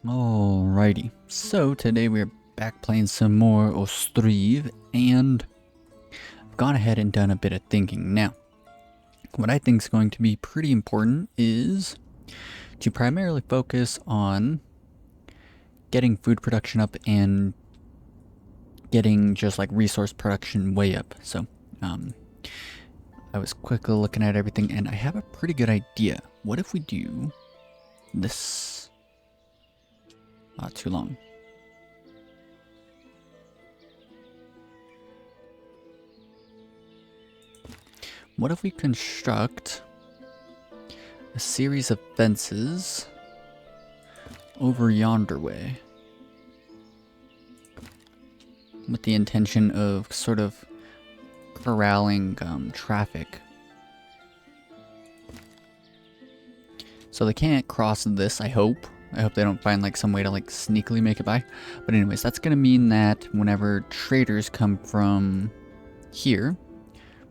Alrighty, so today we're back playing some more Ostriv, and I've gone ahead and done a bit of thinking. Now, what I think is going to be pretty important is to primarily focus on getting food production up and getting just like resource production way up. So, I was quickly looking at everything and I have a pretty good idea. What if we do this? Not too long. What if we construct a series of fences over yonder way with the intention of sort of corralling traffic? So they can't cross this, I hope. I hope they don't find like some way to like sneakily make it by. But anyways, that's gonna mean that whenever traders come from here,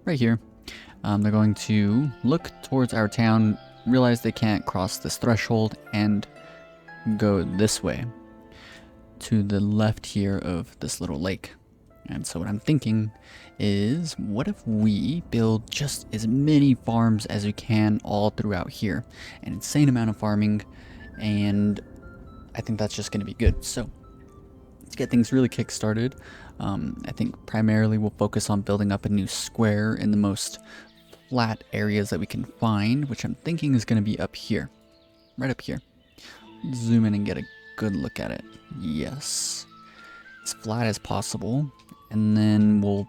right here, they're going to look towards our town, realize they can't cross this threshold, and go this way to the left here of this little lake. And so what I'm thinking is, what if we build just as many farms as we can all throughout here? An insane amount of farming, and I think that's just going to be good. So let's get things really kick-started. I think primarily we'll focus on building up a new square in the most flat areas that we can find, which I'm thinking is going to be up here. Right up here. Zoom in and get a good look at it. Yes. As flat as possible. And then we'll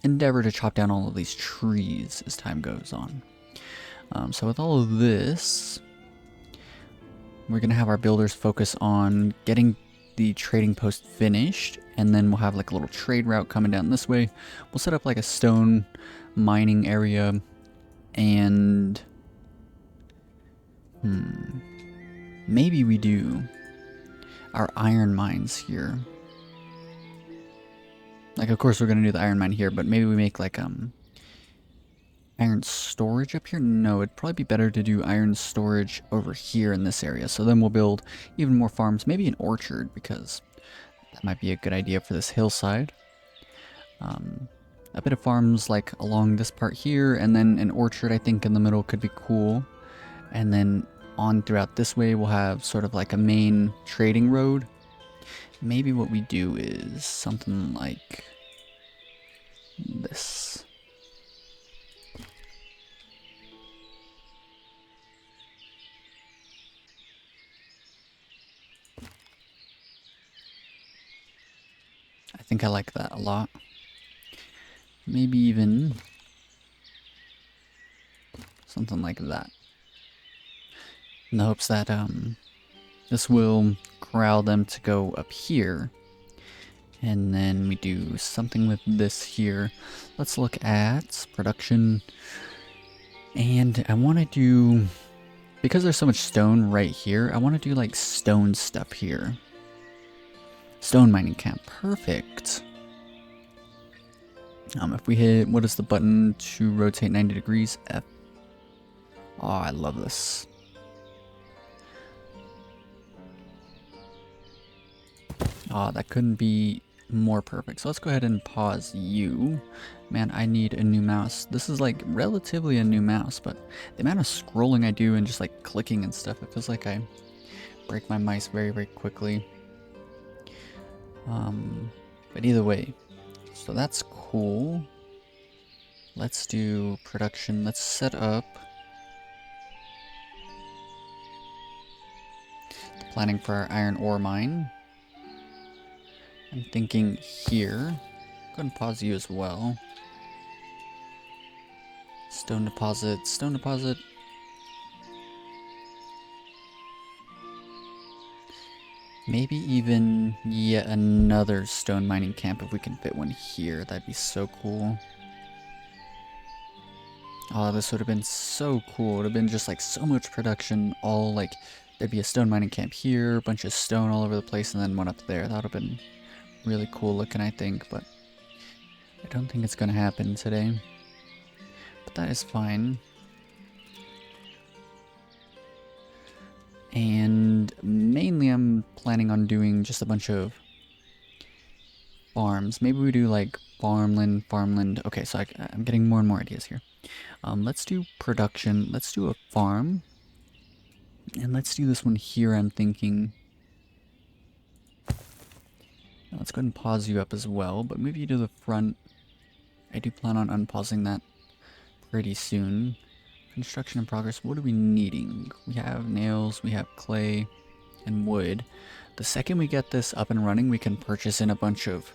endeavor to chop down all of these trees as time goes on. So with all of this, we're going to have our builders focus on getting the trading post finished, and then we'll have like a little trade route coming down this way. We'll set up like a stone mining area, and maybe we do our iron mines here. Like, of course we're going to do the iron mine here, but maybe we make like iron storage up here? No, it'd probably be better to do iron storage over here in this area. So then we'll build even more farms, maybe an orchard, because that might be a good idea for this hillside. A bit of farms like along this part here, and then an orchard I think in the middle could be cool. And then on throughout this way we'll have sort of like a main trading road. Maybe what we do is something like this. I think I like that a lot. Maybe even something like that. In the hopes that this will corral them to go up here. And then we do something with this here. Let's look at production. And I want to do, because there's so much stone right here, I want to do like stone stuff here. Stone mining camp, perfect. If we hit, what is the button to rotate 90 degrees? F. Oh, I love this. Oh, that couldn't be more perfect. So let's go ahead and pause you. Man, I need a new mouse. This is like relatively a new mouse, but the amount of scrolling I do and just like clicking and stuff, it feels like I break my mice very, very quickly. But either way, so that's cool. Let's do production. Let's set up the planning for our iron ore mine. I'm thinking here. Go ahead and pause you as well. Stone deposit, stone deposit. Maybe even yet another stone mining camp if we can fit one here. That'd be so cool. Oh, this would have been so cool. It would have been just like so much production. All like, there'd be a stone mining camp here, a bunch of stone all over the place, and then one up there. That would have been really cool looking, I think, but I don't think it's going to happen today. But that is fine. And mainly I'm planning on doing just a bunch of farms. Maybe we do like farmland. Okay, so I'm getting more and more ideas here. Let's do production. Let's do a farm. And let's do this one here, I'm thinking. Now let's go ahead and pause you up as well, but move you to the front. I do plan on unpausing that pretty soon. Construction in progress. What are we needing? We have nails, we have clay, and wood. The second we get this up and running, we can purchase in a bunch of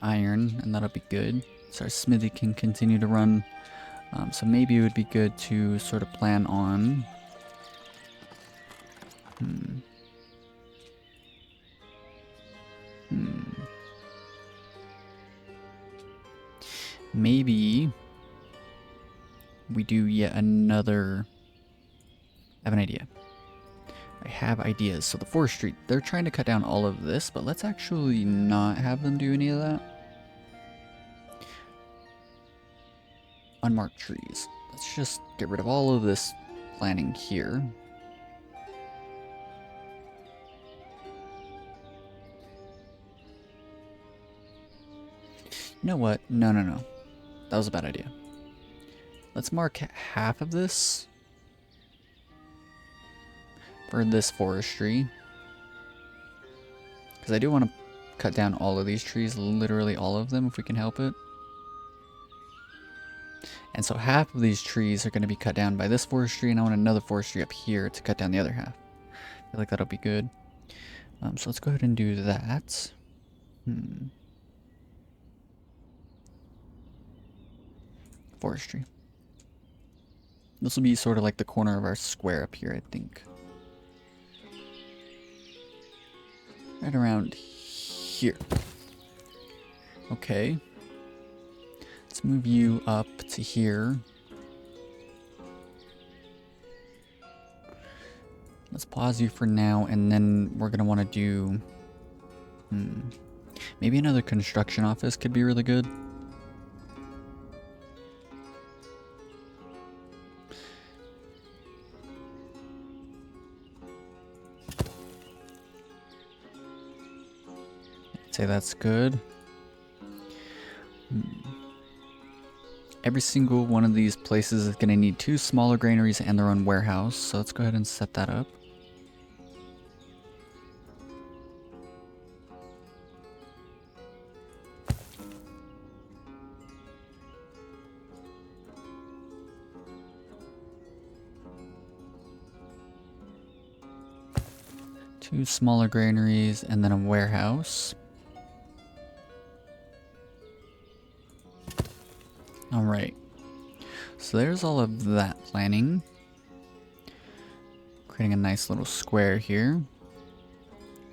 iron, and that'll be good. So our smithy can continue to run. So maybe it would be good to sort of plan on... Maybe we do yet another... I have an idea. I have ideas. So the forestry, they're trying to cut down all of this, but let's actually not have them do any of that. Unmarked trees. Let's just get rid of all of this planning here. You know what? No. That was a bad idea. Let's mark half of this for this forestry. Because I do want to cut down all of these trees, literally all of them, if we can help it. And so half of these trees are going to be cut down by this forestry, and I want another forestry up here to cut down the other half. I feel like that'll be good. So let's go ahead and do that. Forestry. This will be sort of like the corner of our square up here, I think. Right around here. Okay. Let's move you up to here. Let's pause you for now, and then we're going to want to do... maybe another construction office could be really good. Say that's good. Every single one of these places is going to need 2 smaller granaries and their own warehouse, so let's go ahead and set that up. Two smaller granaries and then a warehouse. Alright, so there's all of that planning. Creating a nice little square here.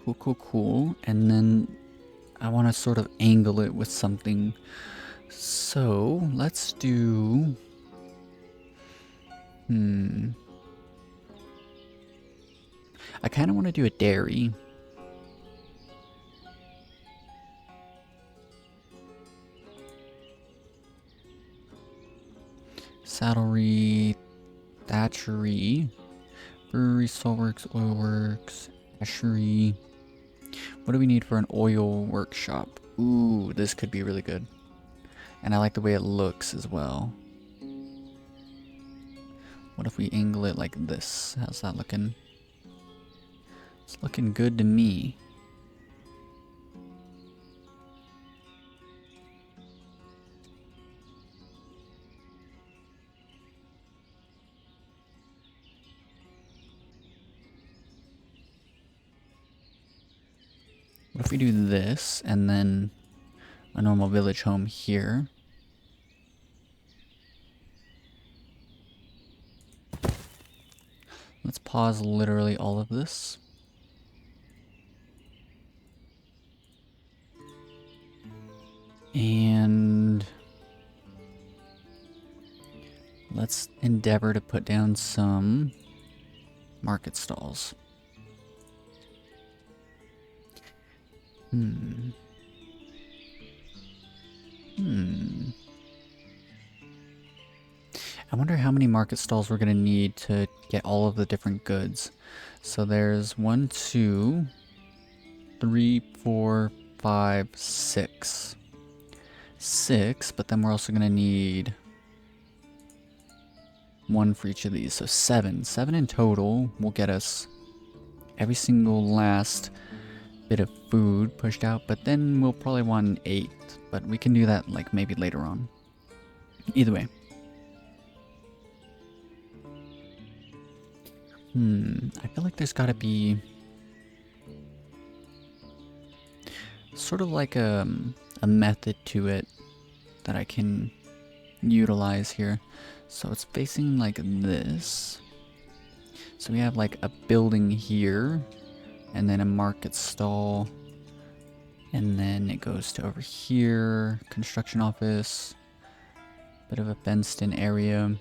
Cool. And then I want to sort of angle it with something. So let's do... I kind of want to do a dairy. Saddlery, thatchery, brewery, saltworks, oilworks, ashery. What do we need for an oil workshop? Ooh, this could be really good. And I like the way it looks as well. What if we angle it like this? How's that looking? It's looking good to me. What if we do this and then a normal village home here? Let's pause literally all of this. And let's endeavor to put down some market stalls. I I wonder how many market stalls we're gonna need to get all of the different goods. So there's 1, 2, 3, 4, 5, 6. 6, but then we're also gonna need 1 for each of these, so 7. 7 in total will get us every single last bit of food pushed out, but then we'll probably want an 8, but we can do that like maybe later on. Either way. I feel like there's gotta be sort of like a method to it that I can utilize here. So it's facing like this. So we have like a building here, and then a market stall, and then it goes to over here, construction office, bit of a fenced in area.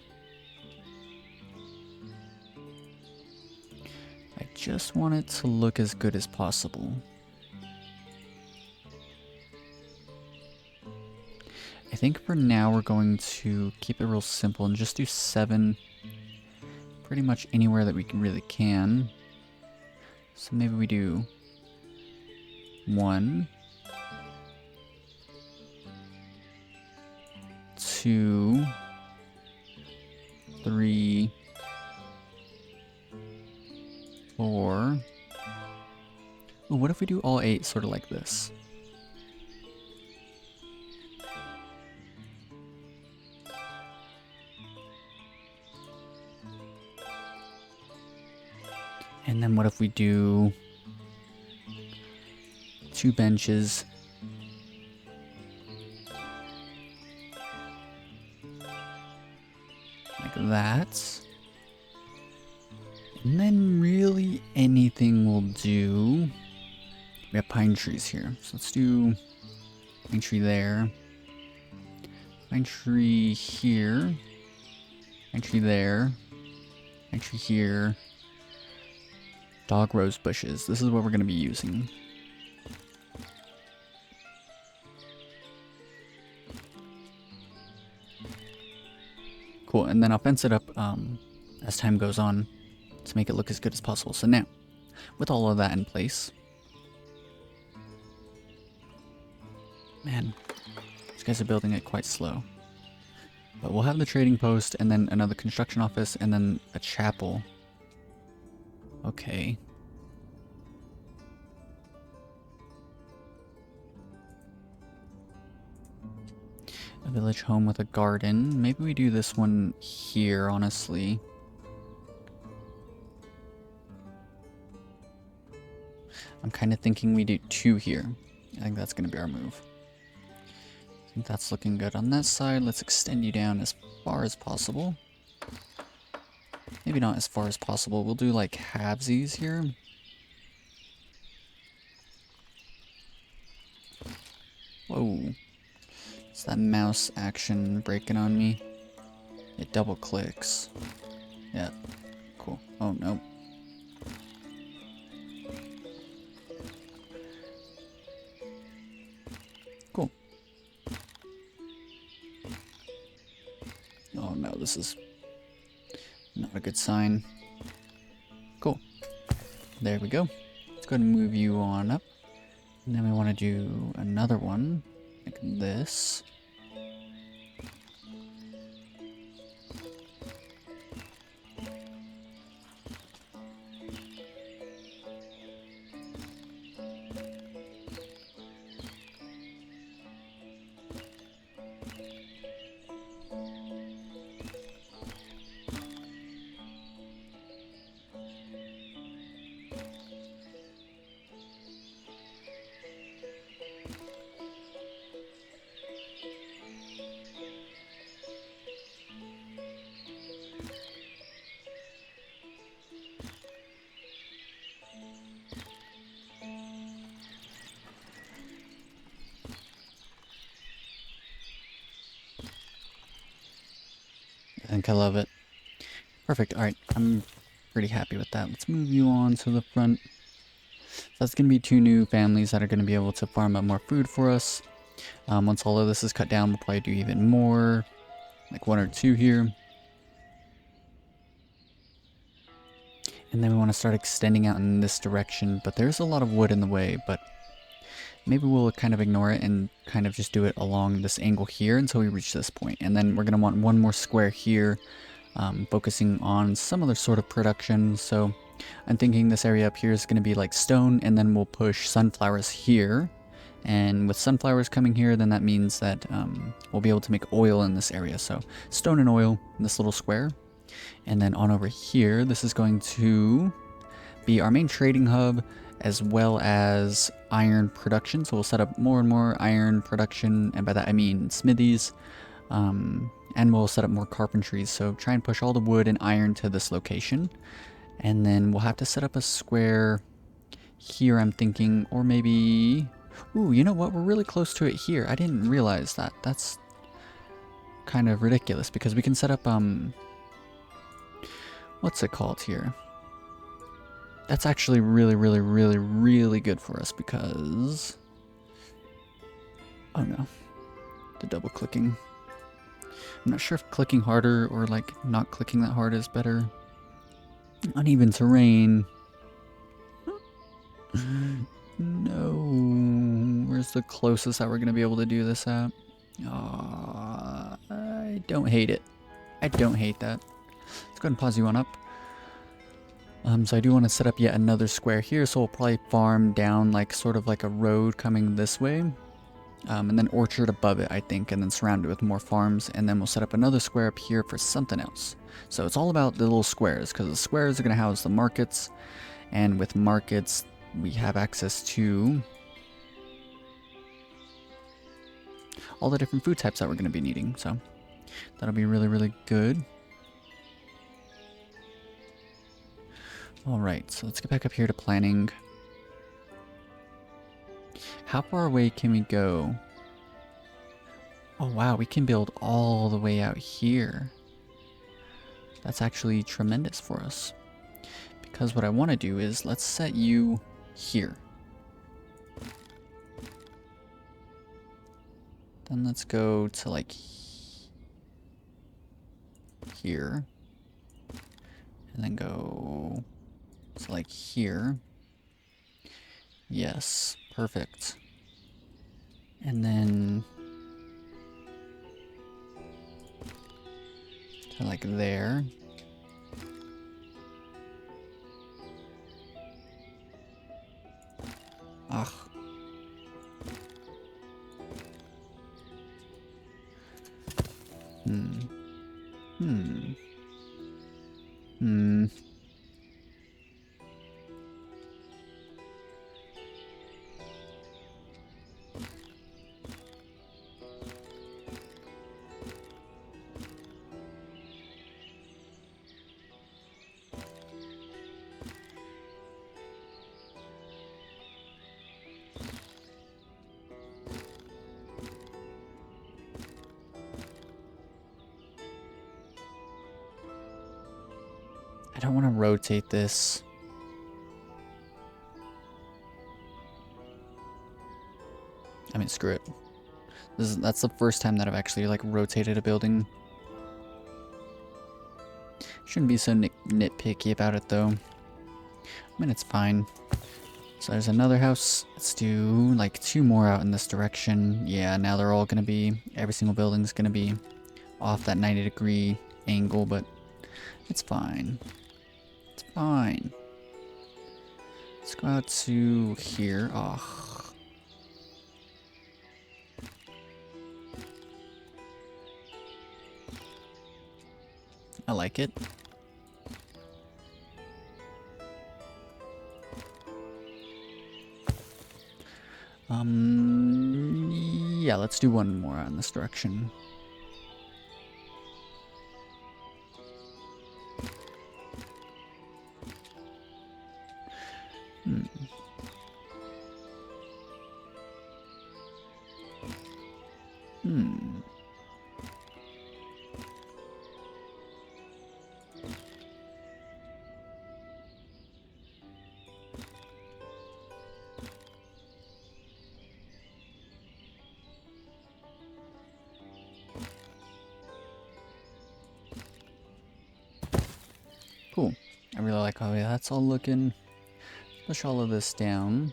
I just want it to look as good as possible. I think for now we're going to keep it real simple and just do 7 pretty much anywhere that we really can. So maybe we do 1, 2, 3, 4. Ooh, what if we do all 8 sort of like this? And then what if we do 2 benches? Like that. And then really anything will do. We have pine trees here. So let's do pine tree there. Pine tree here. Pine tree there. Pine tree here. Dog rose bushes. This is what we're going to be using. Cool, and then I'll fence it up as time goes on to make it look as good as possible. So now, with all of that in place, man, these guys are building it quite slow. But we'll have the trading post, and then another construction office, and then a chapel. Okay. A village home with a garden. Maybe we do this one here, honestly. I'm kind of thinking we do 2 here. I think that's going to be our move. I think that's looking good on that side. Let's extend you down as far as possible. Maybe not as far as possible. We'll do like halvesies here. Whoa. It's that mouse action breaking on me. It double clicks. Yeah. Cool. Oh, no. Cool. Oh, no. This is not a good sign. Cool. There we go. Let's go ahead and move you on up. And then we want to do another one like this. I think I love it. Perfect. Alright, I'm pretty happy with that. Let's move you on to the front. So that's going to be 2 new families that are going to be able to farm up more food for us. Once all of this is cut down, we'll probably do even more. Like 1 or 2 here. And then we want to start extending out in this direction, but there's a lot of wood in the way, but maybe we'll kind of ignore it and kind of just do it along this angle here until we reach this point. And then we're going to want one more square here, focusing on some other sort of production. So I'm thinking this area up here is going to be like stone, and then we'll push sunflowers here. And with sunflowers coming here, then that means that we'll be able to make oil in this area. So stone and oil in this little square. And then on over here, this is going to be our main trading hub, as well as iron production. So we'll set up more and more iron production, and by that I mean smithies. And we'll set up more carpentries. So try and push all the wood and iron to this location. And then we'll have to set up a square here, I'm thinking, or maybe... Ooh, you know what? We're really close to it here. I didn't realize that. That's kind of ridiculous because we can set up, what's it called here? That's actually really good for us because... Oh no. The double clicking. I'm not sure if clicking harder or like not clicking that hard is better. Uneven terrain. No. Where's the closest that we're going to be able to do this at? I don't hate it. I don't hate that. Let's go ahead and pause you on up. So I do want to set up yet another square here, so we'll probably farm down like sort of like a road coming this way. And then orchard above it, I think, and then surround it with more farms, and then we'll set up another square up here for something else. So it's all about the little squares, because the squares are going to house the markets, and with markets, we have access to all the different food types that we're going to be needing, so that'll be really good. Alright, so let's get back up here to planning. How far away can we go? Oh wow, we can build all the way out here. That's actually tremendous for us. Because what I want to do is, let's set you here. Then let's go to like here. And then go to like here. Yes, perfect. And then to like there. Ugh. I don't want to rotate this. I mean, screw it. That's the first time that I've actually like rotated a building. Shouldn't be so nitpicky about it though. I mean, it's fine. So there's another house. Let's do like 2 more out in this direction. Yeah, now they're all gonna be, every single building's gonna be off that 90-degree angle, but it's fine. It's fine. Let's go out to here. Oh. I like it. Yeah, let's do 1 more in this direction. Cool. I really like how that's all looking. Push all of this down.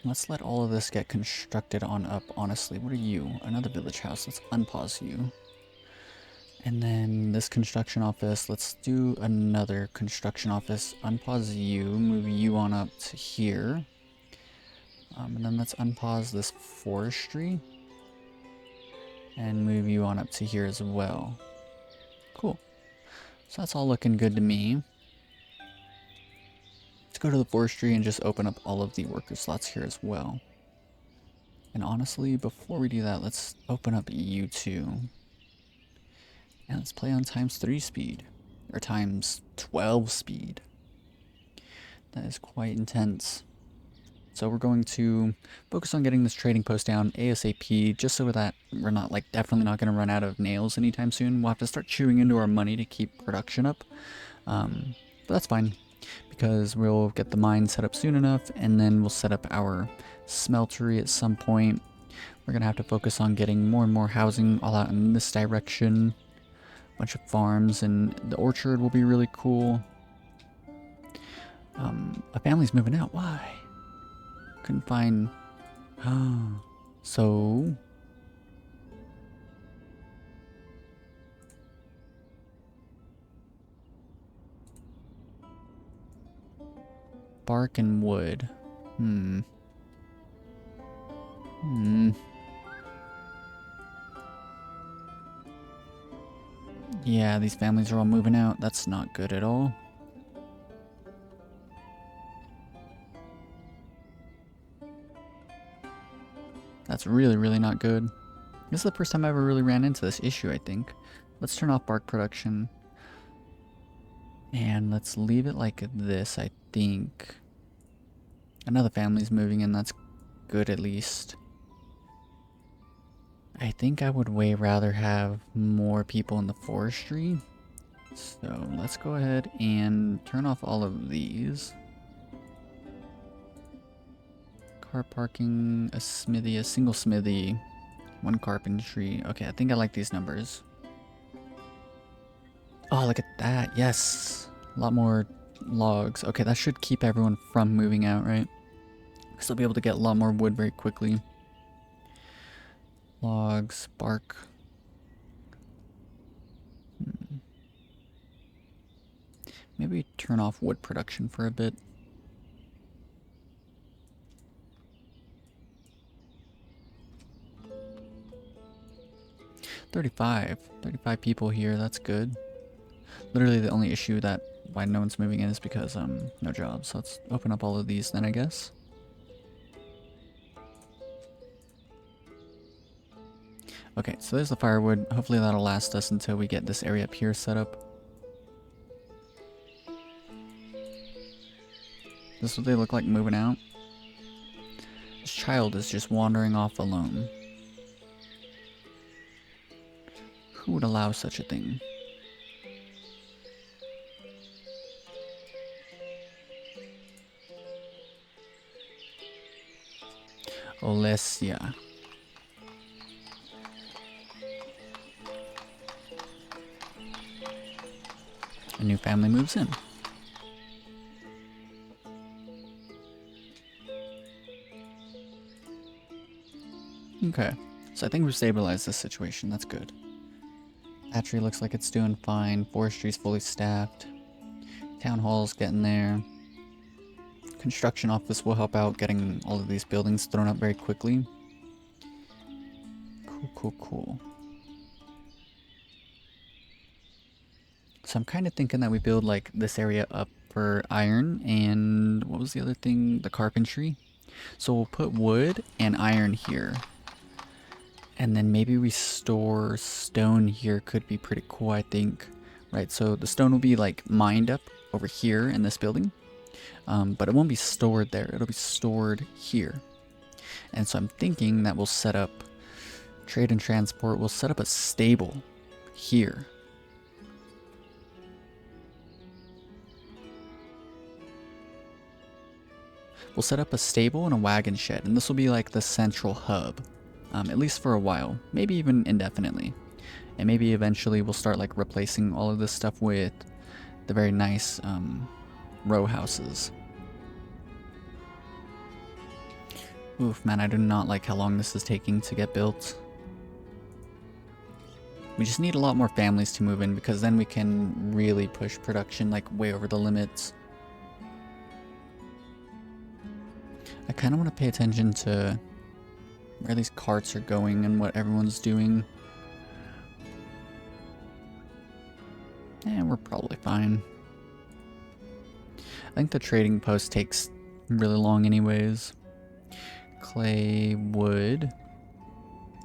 Let's let all of this get constructed on up, honestly. What are you? Another village house. Let's unpause you. And then this construction office, let's do another construction office. Unpause you, move you on up to here. And then let's unpause this forestry. And move you on up to here as well. Cool. So that's all looking good to me. Let's go to the forestry and just open up all of the worker slots here as well. And honestly, before we do that, let's open up U2. And let's play on ×3 speed. Or ×12 speed. That is quite intense. So we're going to focus on getting this trading post down ASAP, just so that we're not, like, definitely not going to run out of nails anytime soon. We'll have to start chewing into our money to keep production up. But that's fine, because we'll get the mine set up soon enough, and then we'll set up our smeltery at some point. We're going to have to focus on getting more and more housing all out in this direction. A bunch of farms, and the orchard will be really cool. A family's moving out. Why? Couldn't find... So... bark and wood. Yeah, these families are all moving out. That's not good at all. That's really, really not good. This is the first time I ever really ran into this issue, I think. Let's turn off bark production. And let's leave it like this, I think. Another family's moving in, that's good at least. I think I would way rather have more people in the forestry. So let's go ahead and turn off all of these. Car parking, a smithy, a single smithy, 1 carpentry. Okay, I think I like these numbers. Oh, look at that. Yes. A lot more logs. Okay, that should keep everyone from moving out, right? Because they'll be able to get a lot more wood very quickly. Logs, bark. Maybe turn off wood production for a bit. $35 people here, that's good. Literally the only issue that why no one's moving in is because no jobs. So let's open up all of these then, I guess. Okay, so there's the firewood. Hopefully that'll last us until we get this area up here set up. This is what they look like moving out. This child is just wandering off alone. Who would allow such a thing? Olesia. A new family moves in. Okay, so I think we've stabilized this situation, that's good. Hatchery looks like it's doing fine, forestry's fully staffed. Town hall's getting there. Construction office will help out getting all of these buildings thrown up very quickly. Cool. So I'm kind of thinking that we build like this area up for iron and what was the other thing? The carpentry. So we'll put wood and iron here. And then maybe we store stone here, could be pretty cool, I think. Right, so the stone will be like mined up over here in this building. But it won't be stored there, it'll be stored here. And so I'm thinking that we'll set up trade and transport, we'll set up a stable here. We'll set up a stable and a wagon shed, and this will be like the central hub. At least for a while, maybe even indefinitely. And maybe eventually we'll start like replacing all of this stuff with the very nice row houses. Oof, man, I do not like how long this is taking to get built. We just need a lot more families to move in, because then we can really push production like way over the limits. I kind of want to pay attention to where these carts are going and what everyone's doing. And we're probably fine. I think the trading post takes really long anyways. Clay, wood.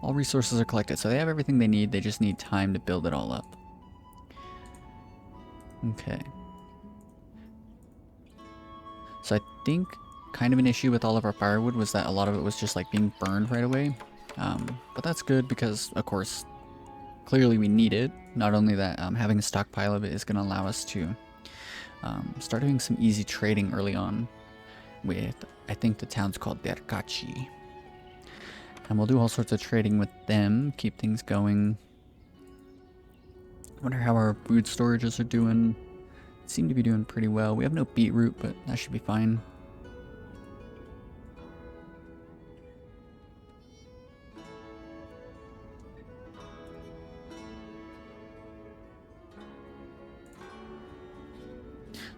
All resources are collected, so they have everything they need. They just need time to build it all up. Okay. So I think kind of an issue with all of our firewood was that a lot of it was just like being burned right away. But that's good because, of course, clearly we need it. Not only that, having a stockpile of it is going to allow us to start doing some easy trading early on with, I think the town's called Derkachi. And we'll do all sorts of trading with them, keep things going. I wonder how our food storages are doing. Seem to be doing pretty well. We have no beetroot, but that should be fine.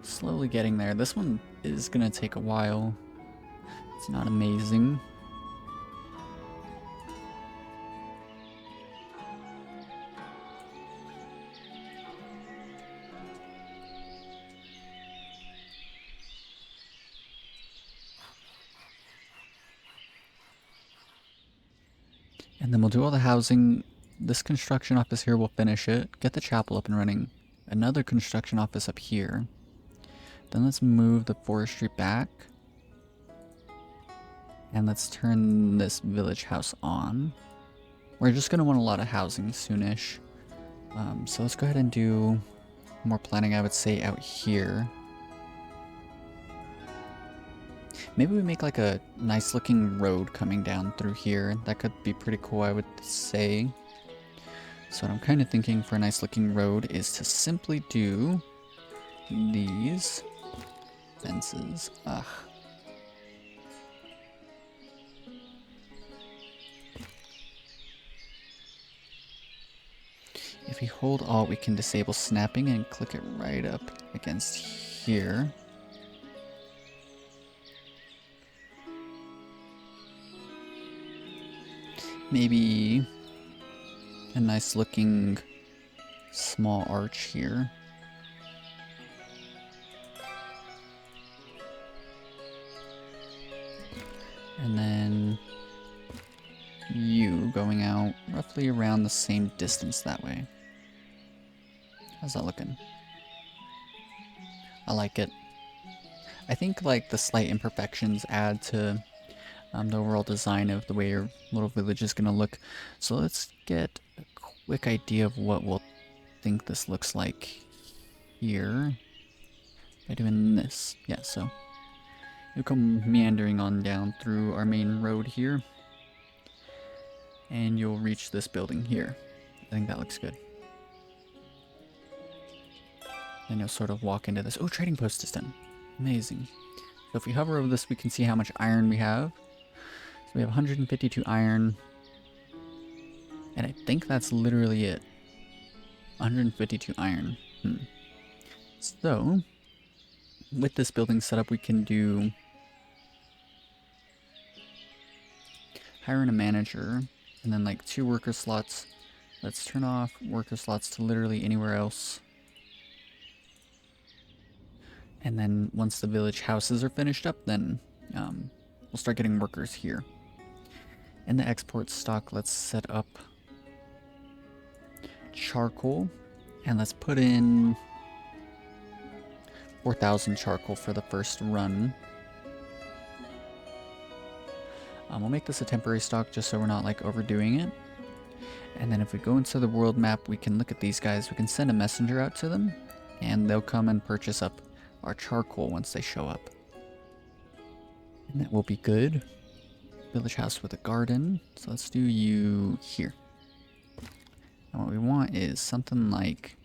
Slowly getting there. This one is gonna take a while. It's not amazing. And then we'll do all the housing. This construction office here will finish it. Get the chapel up and running. Another construction office up here. Then let's move the forestry back. And let's turn this village house on. We're just going to want a lot of housing soonish. So let's go ahead and do more planning, I would say, out here. Maybe we make like a nice looking road coming down through here. That could be pretty cool, I would say. So what I'm kind of thinking for a nice looking road is to simply do these fences. Ugh. If we hold Alt, we can disable snapping and click it right up against here. Maybe a nice looking small arch here. And then you going out roughly around the same distance that way. How's that looking? I like it. I think like the slight imperfections add to the overall design of the way your little village is gonna look. So let's get a quick idea of what we'll think this looks like here by doing this. Yeah, so you'll come meandering on down through our main road here, and you'll reach this building here. I think that looks good. And you'll sort of walk into this. Oh, trading post is done. Amazing. So if we hover over this, we can see how much iron we have. So we have 152 iron. And I think that's literally it. 152 iron. So, with this building setup, we can do hiring a manager, and then like 2 worker slots. Let's turn off worker slots to literally anywhere else. And then once the village houses are finished up, then we'll start getting workers here. In the export stock, let's set up charcoal, and let's put in 4,000 charcoal for the first run. We'll make this a temporary stock just so we're not like overdoing it. And then if we go into the world map, we can look at these guys. We can send a messenger out to them, and they'll come and purchase up our charcoal once they show up. And that will be good. Village house with a garden. So let's do you here. And what we want is something like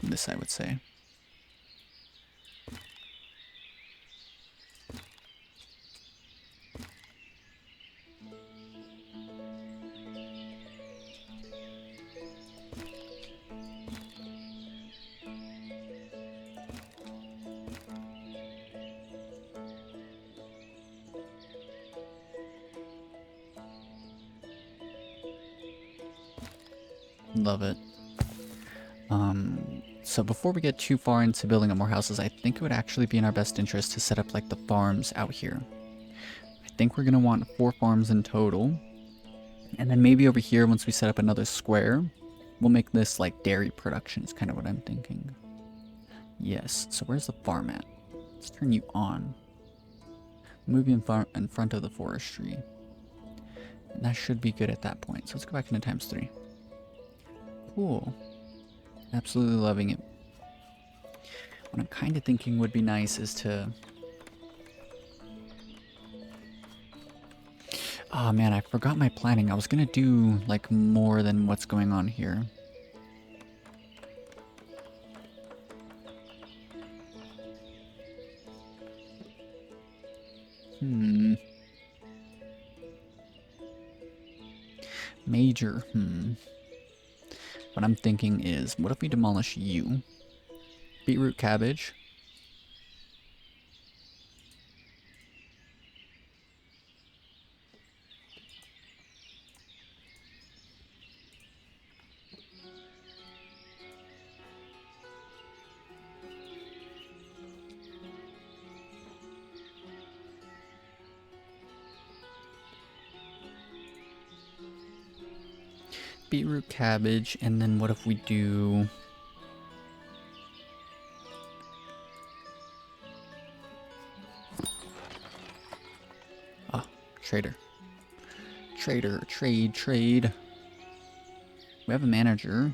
this, I would say. Love it. So before we get too far into building up more houses, I think it would actually be in our best interest to set up like the farms out here. I think we're gonna want 4 farms in total. And then maybe over here, once we set up another square, we'll make this like dairy production is kind of what I'm thinking. Yes, so where's the farm at? Let's turn you on. Move you in front of the forestry. And that should be good at that point. So let's go back into ×3. Cool. Absolutely loving it. What I'm kind of thinking would be nice is to... Oh man, I forgot my planning. I was gonna do like more than what's going on here. Major, What I'm thinking is, what if we demolish you? Beetroot cabbage. Beetroot cabbage, and then what if we do... Ah, trader. Trader, trade. We have a manager.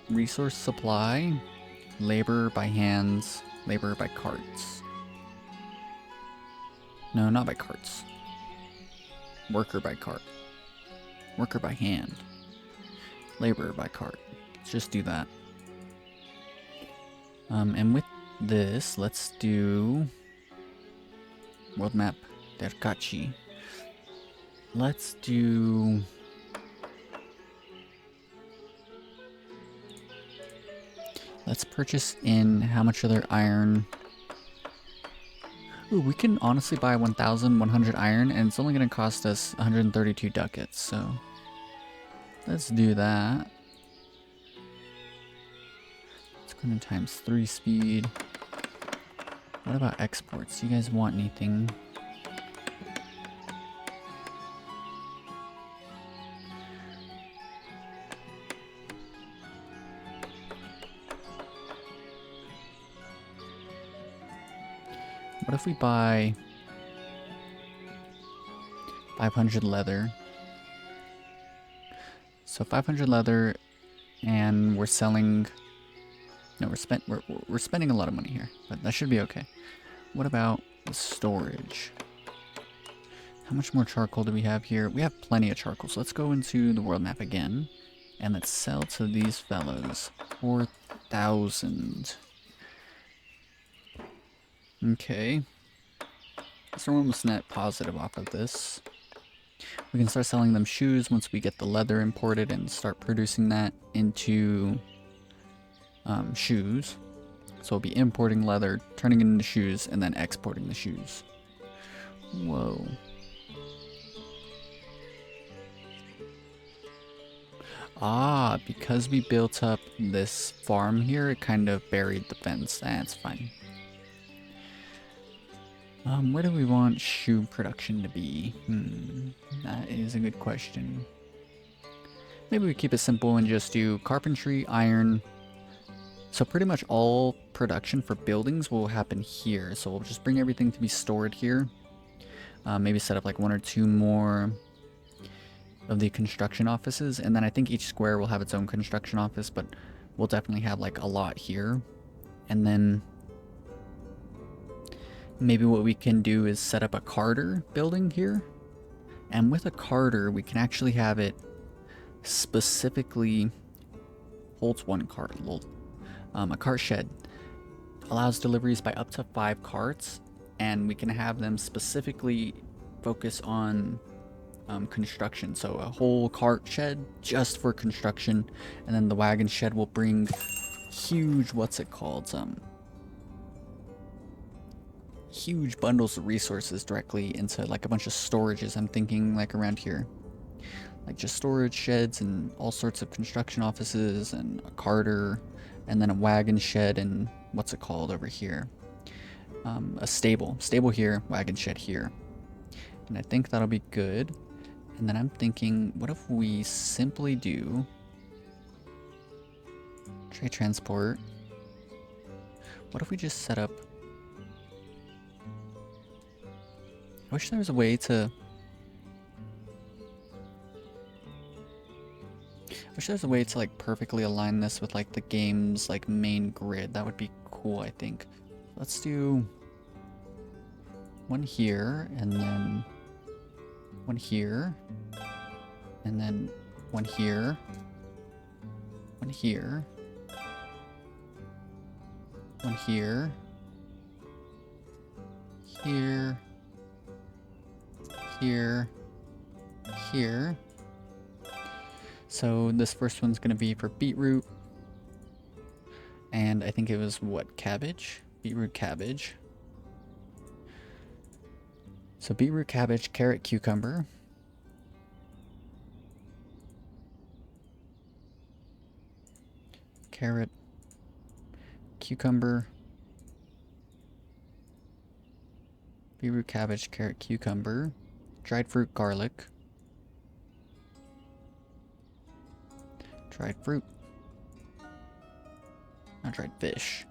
Resource supply. Labor by hands. Labor by carts. No, not by carts. Worker by cart. Worker by hand. Labor by cart. Let's just do that. And with this, let's do... World map. Derkachi. Let's do... Let's purchase in how much other iron... Ooh, we can honestly buy 1,100 iron, and it's only going to cost us 132 ducats, so... Let's do that. Let's go to ×3 speed. What about exports? Do you guys want anything? What if we buy 500 leather? So 500 leather, and we're selling... No, we're spending a lot of money here, but that should be okay. What about the storage? How much more charcoal do we have here? We have plenty of charcoal, so let's go into the world map again, and let's sell to these fellows. 4,000. Okay. So we're almost net positive off of this. We can start selling them shoes once we get the leather imported and start producing that into shoes. So we'll be importing leather, turning it into shoes, and then exporting the shoes. Whoa. Ah, because we built up this farm here, it kind of buried the fence. That's fine. Where do we want shoe production to be? That is a good question. Maybe we keep it simple and just do carpentry, iron. So pretty much all production for buildings will happen here. So we'll just bring everything to be stored here. Maybe set up like 1 or 2 more of the construction offices. And then I think each square will have its own construction office, but we'll definitely have like a lot here. And then maybe what we can do is set up a carter building here. And with a carter, we can actually have it specifically Holds 1 cart. Lol. A cart shed allows deliveries by up to 5 carts, and we can have them specifically focus on construction. So a whole cart shed just for construction, and then the wagon shed will bring huge, what's it called? Huge bundles of resources directly into like a bunch of storages. I'm thinking like around here. Like just storage sheds and all sorts of construction offices and a carter and then a wagon shed and what's it called over here? A stable. Stable here, wagon shed here. And I think that'll be good. And then I'm thinking, what if we simply do trade transport? What if we just set up... I wish there was a way to... like perfectly align this with like the game's like main grid. That would be cool, I think. Let's do one here and then one here and then one here, one here, one here, here, here, here. So this first one's gonna be for beetroot, and I think it was what, cabbage? Beetroot, cabbage. So beetroot, cabbage, carrot, cucumber. Carrot, cucumber, beetroot, cabbage, carrot, cucumber, dried fruit, garlic. Dried fruit. Not dried fish.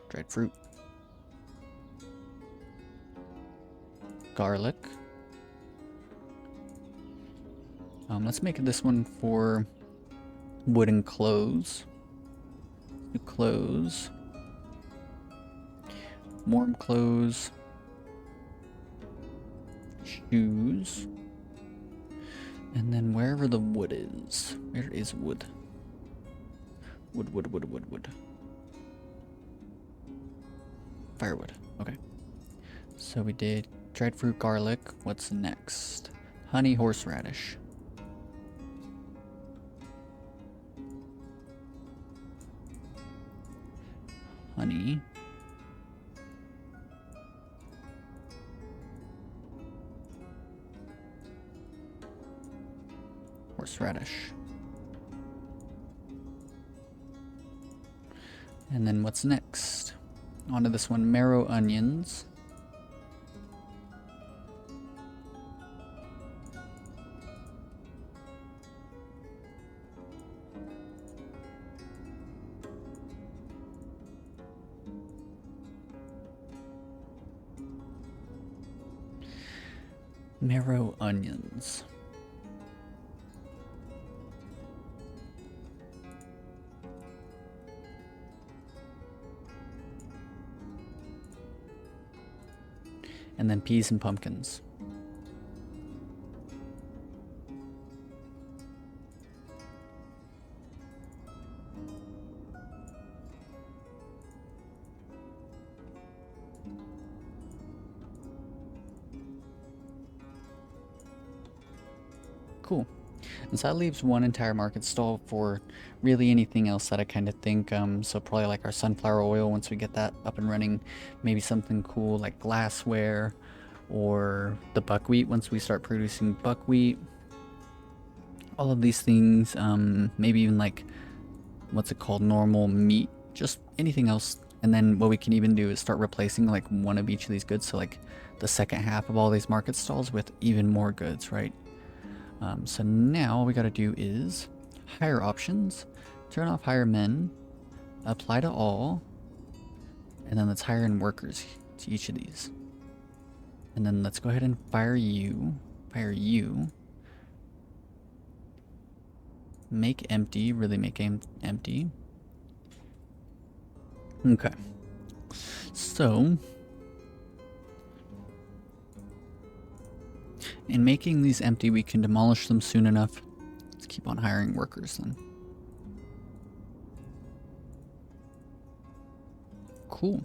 Dried fruit. Garlic. Let's make this one for wooden clothes. New clothes. Warm clothes. Shoes. And then wherever the wood is. Where is wood? Wood. Firewood. Okay. So we did dried fruit, garlic. What's next? Honey, horseradish. Honey. Horseradish. And then what's next? Onto this one, marrow onions. Marrow onions. And then peas and pumpkins. Cool. And so that leaves one entire market stall for really anything else that I kind of think, so probably like our sunflower oil once we get that up and running, maybe something cool like glassware, or the buckwheat once we start producing buckwheat. All of these things, maybe even like, what's it called, normal meat, just anything else. And then what we can even do is start replacing like one of each of these goods, so like the second half of all these market stalls with even more goods, right? So now all we gotta do is hire options, turn off hire men, apply to all, and then let's hire in workers to each of these. And then let's go ahead and fire you, make empty, really make empty. Okay, so in making these empty, we can demolish them soon enough. Let's keep on hiring workers then. Cool.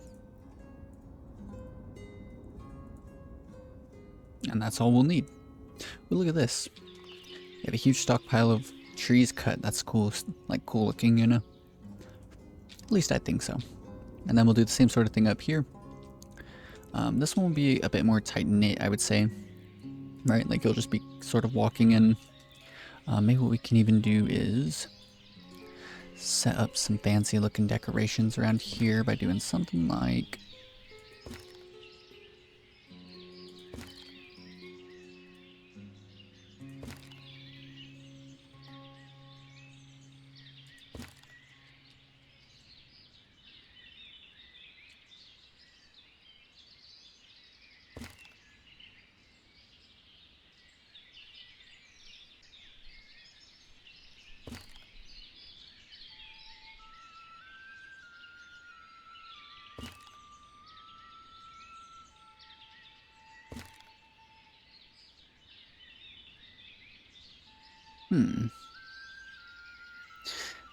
And that's all we'll need. But look at this. We have a huge stockpile of trees cut. That's cool. Like, cool looking, you know? At least I think so. And then we'll do the same sort of thing up here. This one will be a bit more tight-knit, I would say. Right? Like, you'll just be sort of walking in. Maybe what we can even do is set up some fancy looking decorations around here by doing something like...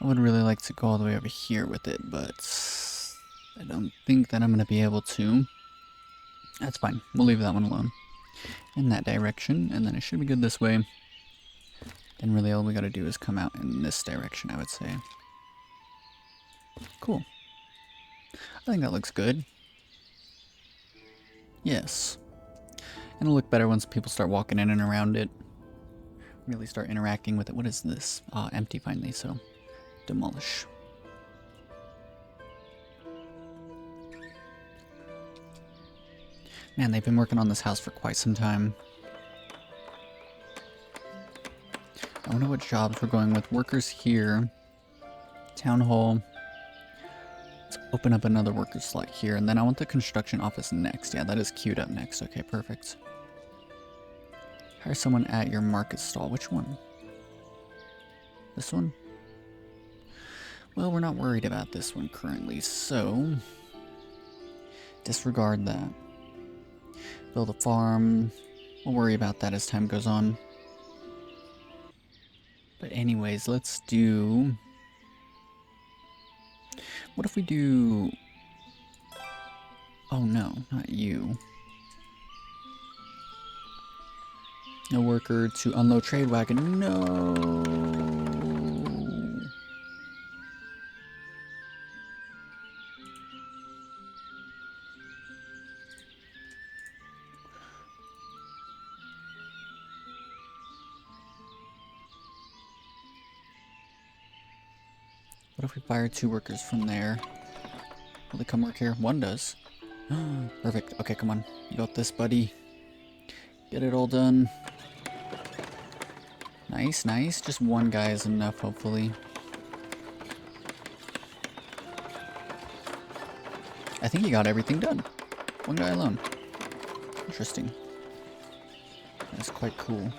I would really like to go all the way over here with it, but I don't think that I'm going to be able to. That's fine. We'll leave that one alone. In that direction, and then it should be good this way. Then really all we got to do is come out in this direction, I would say. Cool. I think that looks good. Yes. And it'll look better once people start walking in and around it. Really start interacting with it. What is this? Empty finally, so demolish. Man, they've been working on this house for quite some time. I wonder what jobs we're going with. Workers here. Town hall. Let's open up another worker slot here. And then I want the construction office next. Yeah, that is queued up next. Okay, perfect. Hire someone at your market stall. Which one? This one? Well, we're not worried about this one currently, so disregard that. Build a farm. We'll worry about that as time goes on. But anyways, let's do... What if we do... Oh no, not you. No worker to unload trade wagon. No. What if we fire 2 workers from there? Will they come work here? One does. Perfect. Okay, come on. You got this, buddy. Get it all done. Nice, nice. Just one guy is enough, hopefully. I think he got everything done. One guy alone. Interesting. That's quite cool.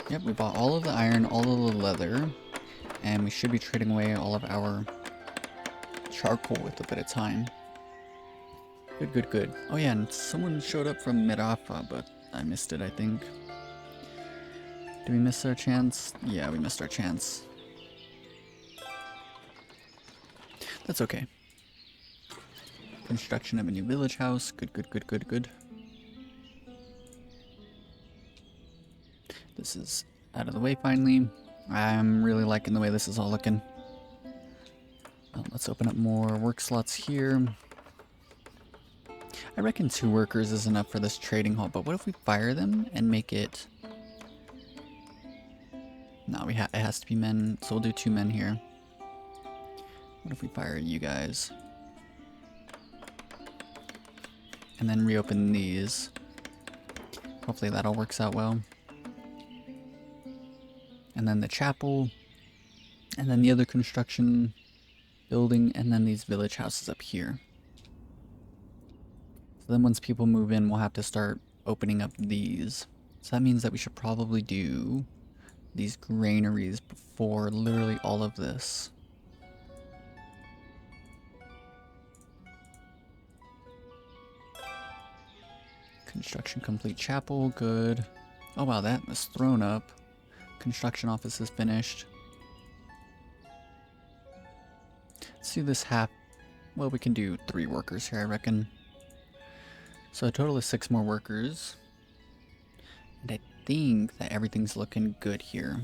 Yep, we bought all of the iron, all of the leather, and we should be trading away all of our charcoal with a bit of time. Good, good, good. Oh yeah, and someone showed up from Mirafa, but I missed it, I think. Did we miss our chance? Yeah, we missed our chance. That's okay. Construction of a new village house. Good, good, good, good, good. This is out of the way finally. I'm really liking the way this is all looking. Let's open up more work slots here. I reckon 2 workers is enough for this trading hall, but what if we fire them and make it... No, it has to be men, so we'll do 2 men here. What if we fire you guys? And then reopen these. Hopefully that all works out well. And then the chapel. And then the other construction building. And then these village houses up here. So then once people move in, we'll have to start opening up these. So that means that we should probably do these granaries before literally all of this. Construction complete chapel, good. Oh wow, that was thrown up. Construction office is finished. Let's do this half. Well, we can do 3 workers here, I reckon. So a total of 6 more workers. And I think that everything's looking good here.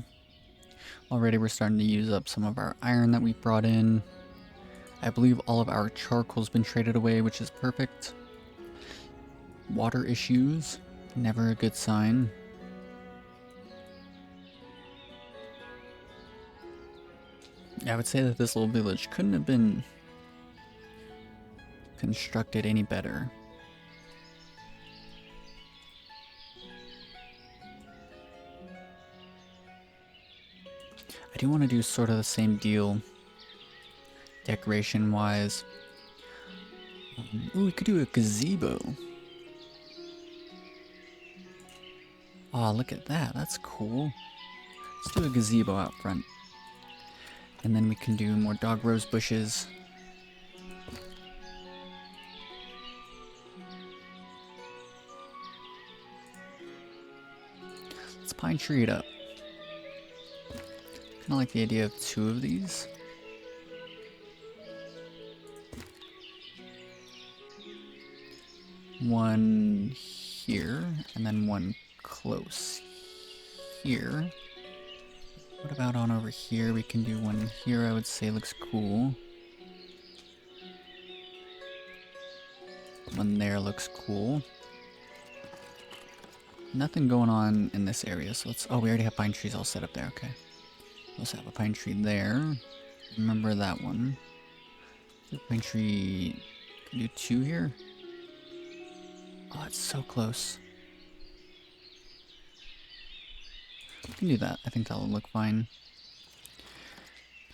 Already we're starting to use up some of our iron that we brought in. I believe all of our charcoal's been traded away, which is perfect. Water issues, never a good sign. I would say that this little village couldn't have been constructed any better. I do want to do sort of the same deal decoration wise. Ooh, we could do a gazebo. Oh, look at that. That's cool. Let's do a gazebo out front. And then we can do more dog rose bushes. Let's pine tree it up. Kind of like the idea of 2 of these. One here, and then one close here. What about on over here? We can do one here, I would say looks cool. One there looks cool. Nothing going on in this area, so let's... Oh, we already have pine trees all set up there, okay. Let's have a pine tree there. Remember that one. Pine tree... Can do 2 here? Oh, it's so close. We can do that. I think that'll look fine.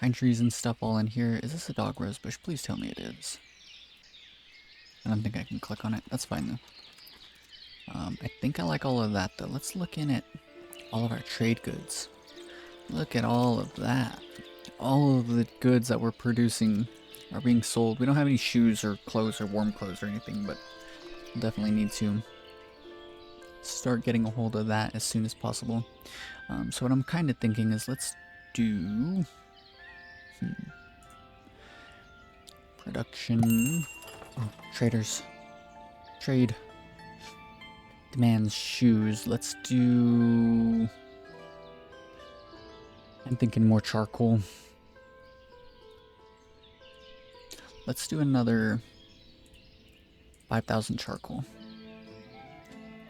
Pine trees and stuff all in here. Is this a dog rose bush? Please tell me it is. I don't think I can click on it. That's fine though. I think I like all of that though. Let's look in at all of our trade goods. Look at all of that. All of the goods that we're producing are being sold. We don't have any shoes or clothes or warm clothes or anything, but we'll definitely need to start getting a hold of that as soon as possible. So what I'm kind of thinking is let's do production. Oh, traders. Trade. Demands shoes. Let's do... I'm thinking more charcoal. Let's do another 5,000 charcoal.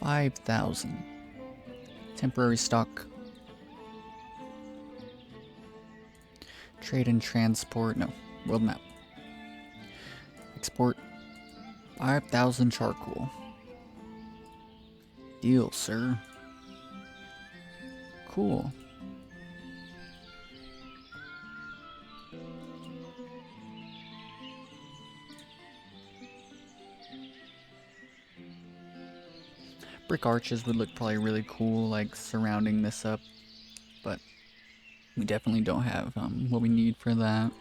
5,000. Temporary stock. Trade and transport. No. World map. Export. 5,000 charcoal. Deal, sir. Cool. Brick arches would look probably really cool, like surrounding this up, but we definitely don't have what we need for that.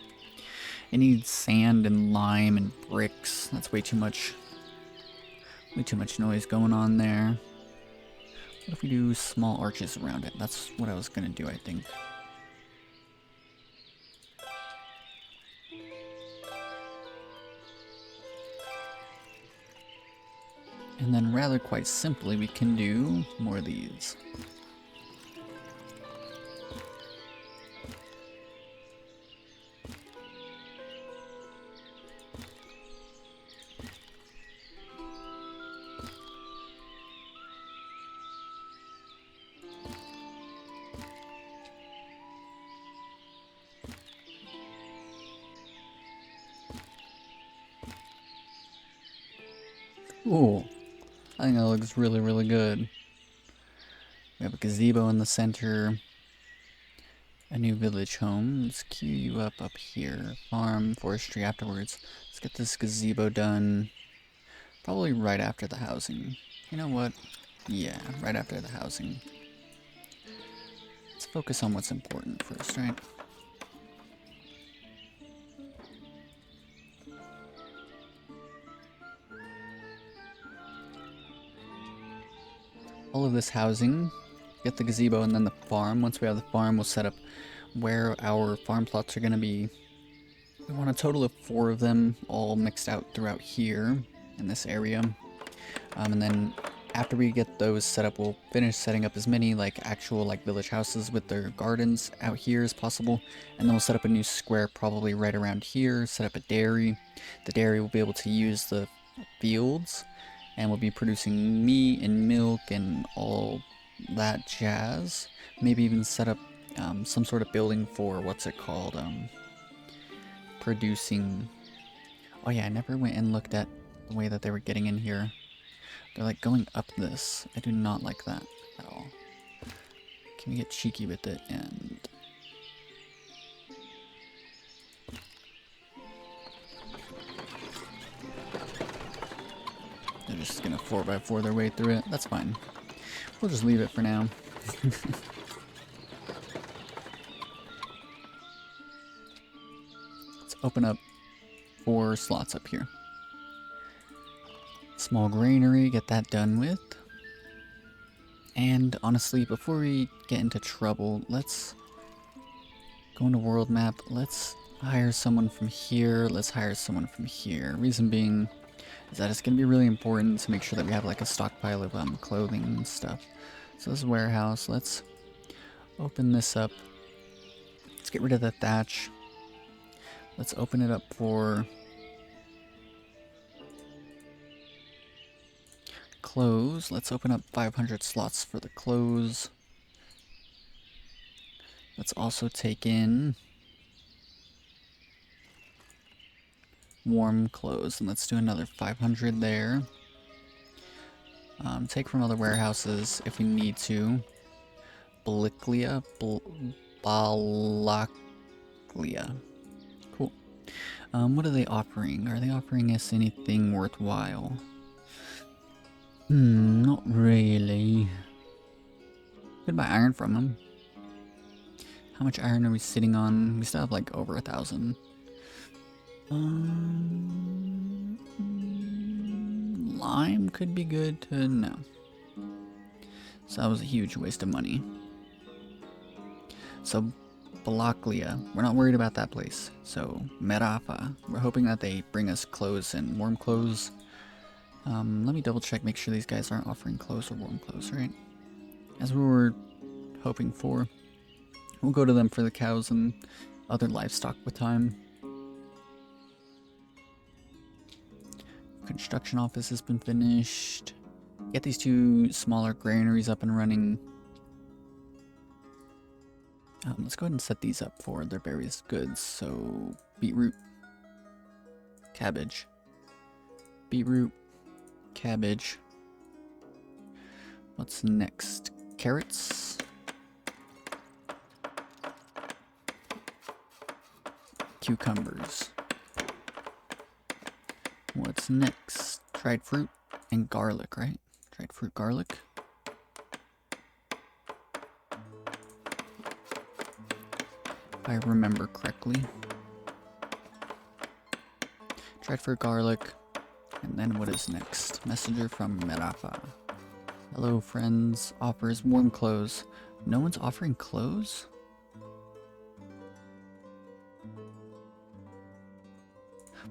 It needs sand and lime and bricks. That's way too much noise going on there. What if we do small arches around it? That's what I was gonna do, I think. And then rather quite simply, we can do more of these. Ooh. I think that looks really, really good. We have a gazebo in the center. A new village home. Let's queue you up here. Farm, forestry afterwards. Let's get this gazebo done. Probably right after the housing. You know what? Yeah, right after the housing. Let's focus on what's important first, right? All of this housing, get the gazebo, and then the farm. Once we have the farm, we'll set up where our farm plots are going to be We want a total of 4 of them all mixed out throughout here in this area. And then after we get those set up, we'll finish setting up as many like actual like village houses with their gardens out here as possible. And then we'll set up a new square probably right around here, set up a dairy. The dairy will be able to use the fields and we'll be producing meat and milk and all that jazz. Maybe even set up some sort of building for, what's it called, producing... Oh yeah, I never went and looked at the way that they were getting in here. They're like going up this. I do not like that at all. Can we get cheeky with it and... They're just gonna 4x4 their way through it. That's fine. We'll just leave it for now. Let's open up 4 slots up here. Small granary, get that done with. And honestly, before we get into trouble, let's go into world map. Let's hire someone from here. Let's hire someone from here. Reason being is that it's going to be really important to make sure that we have like a stockpile of clothing and stuff. So this is warehouse. Let's open this up. Let's get rid of the thatch. Let's open it up for clothes. Let's open up 500 slots for the clothes. Let's also take in warm clothes, and let's do another 500 there. Take from other warehouses if we need to. Balaklia. Cool. What are they offering? Are they offering us anything worthwhile? Not really. Could buy iron from them. How much iron are we sitting on? We still have like over 1,000. Lime could be good to know. So that was a huge waste of money. So Balaklia, we're not worried about that place. So Merafa, we're hoping that they bring us clothes and warm clothes. Let me double check, make sure these guys aren't offering clothes or warm clothes, right? As we were hoping for. We'll go to them for the cows and other livestock with time. Construction office has been finished. Get these 2 smaller granaries up and running. Let's go ahead and set these up for their various goods. So, beetroot, cabbage, beetroot, cabbage. What's next? Carrots. Cucumbers. What's next? Dried fruit and garlic, right? Dried fruit, garlic. If I remember correctly. Dried fruit, garlic. And then what is next? Messenger from Merafa. Hello, friends. Offers warm clothes. No one's offering clothes?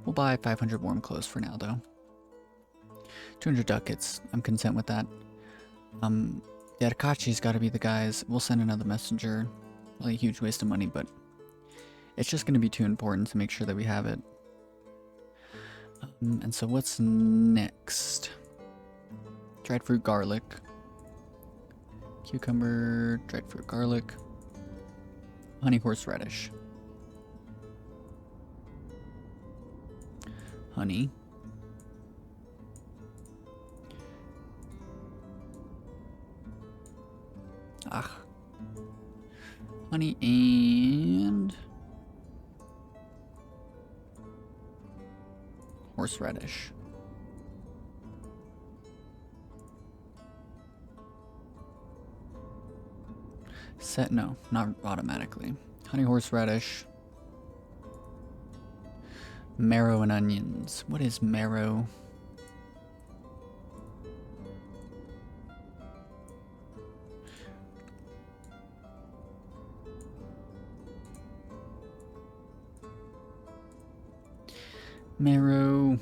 We'll buy 500 warm clothes for now, though. 200 ducats. I'm content with that. The Arakachi's gotta be the guys. We'll send another messenger. Really a huge waste of money, but it's just gonna be too important to make sure that we have it. And so what's next? Dried fruit, garlic. Cucumber, dried fruit, garlic. Honey horseradish. Honey. Honey and horseradish. Set, no, not automatically. Honey horseradish. Marrow and onions. What is marrow? Marrow.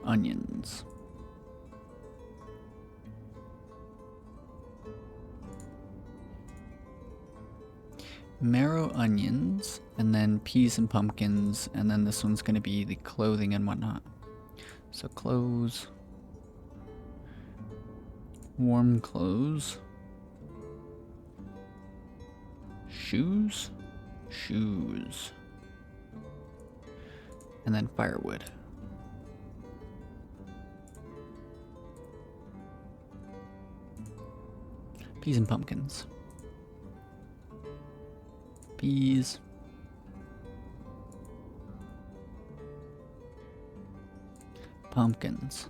Onions. Marrow, onions, and then peas and pumpkins, and then this one's going to be the clothing and whatnot. So clothes, warm clothes, shoes, and then firewood. Peas and pumpkins. Peas. Pumpkins.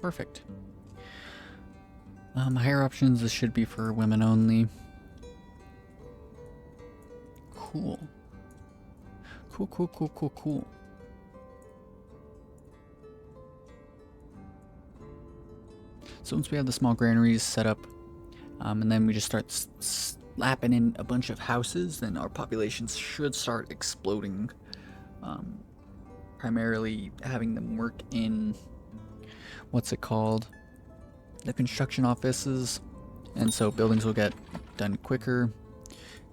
Perfect. Higher options, this should be for women only. Cool. Cool. So once we have the small granaries set up, and then we just start slapping in a bunch of houses, then our populations should start exploding. Primarily having them work in, what's it called? The construction offices, and so buildings will get done quicker.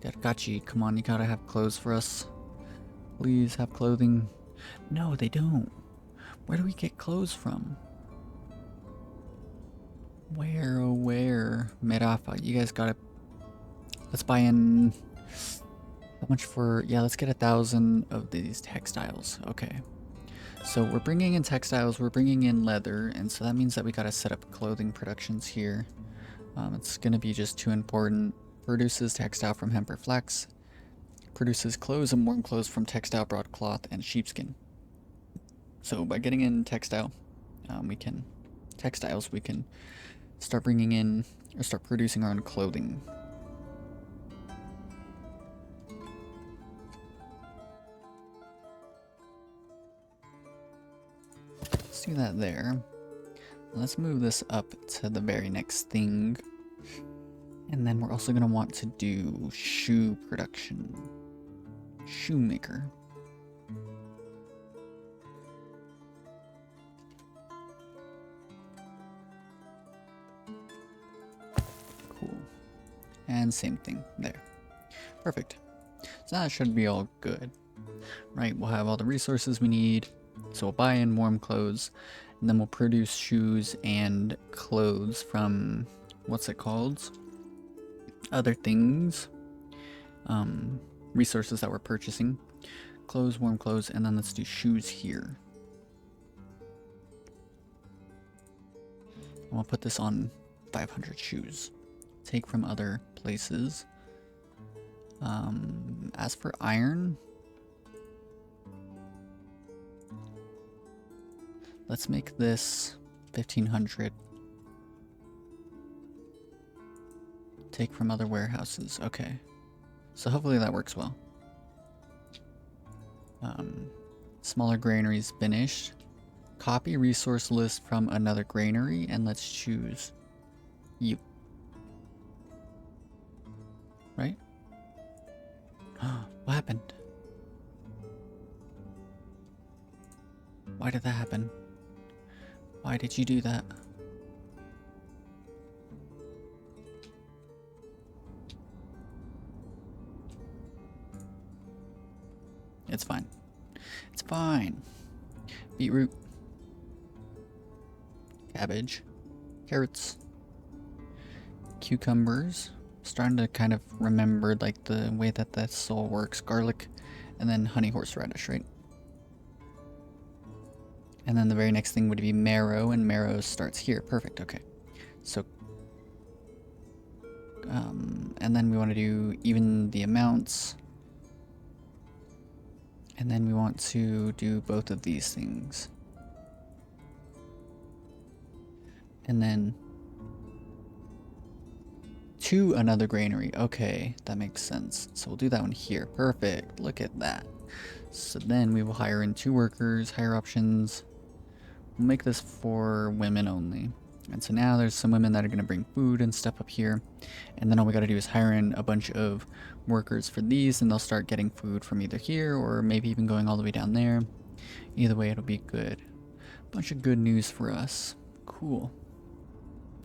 Gotchi, come on, you gotta have clothes for us. Please have clothing. No, they don't. Where do we get clothes from? Where, oh where? Merafa, you guys gotta... Let's buy in... How much for... Yeah, let's get 1,000 of these textiles. Okay. So we're bringing in textiles, we're bringing in leather, and so that means that we gotta set up clothing productions here. It's gonna be just too important. Produces textile from hemp or flax. Produces clothes and warm clothes from textile, broadcloth, and sheepskin. So by getting in textiles, we can start bringing in, or start producing our own clothing. Let's do that there. Let's move this up to the very next thing. And then we're also going to want to do shoe production. Shoemaker. Cool. And same thing there. Perfect. So that should be all good. Right, we'll have all the resources we need. So we'll buy in warm clothes, and then we'll produce shoes and clothes from, what's it called? Other things. Resources that we're purchasing. Clothes, warm clothes, and then let's do shoes here. And we'll put this on 500 shoes. Take from other places. As for iron, let's make this 1,500. Take from other warehouses. Okay. So hopefully that works well. Smaller granaries finished. Copy resource list from another granary, and let's choose you. Right? What happened? Why did that happen? Why did you do that? It's fine. It's fine. Beetroot. Cabbage. Carrots. Cucumbers. Starting to kind of remember like the way that this all works. Garlic. And then honey horseradish, right? And then the very next thing would be marrow, and marrow starts here. Perfect, okay. So, and then we want to do even the amounts. And then we want to do both of these things. And then to another granary. Okay, that makes sense. So we'll do that one here. Perfect, look at that. So then we will hire in 2 workers, hire options. We'll make this for women only. And so now there's some women that are going to bring food and stuff up here. And then all we got to do is hire in a bunch of workers for these, and they'll start getting food from either here or maybe even going all the way down there. Either way, it'll be good. Bunch of good news for us. Cool.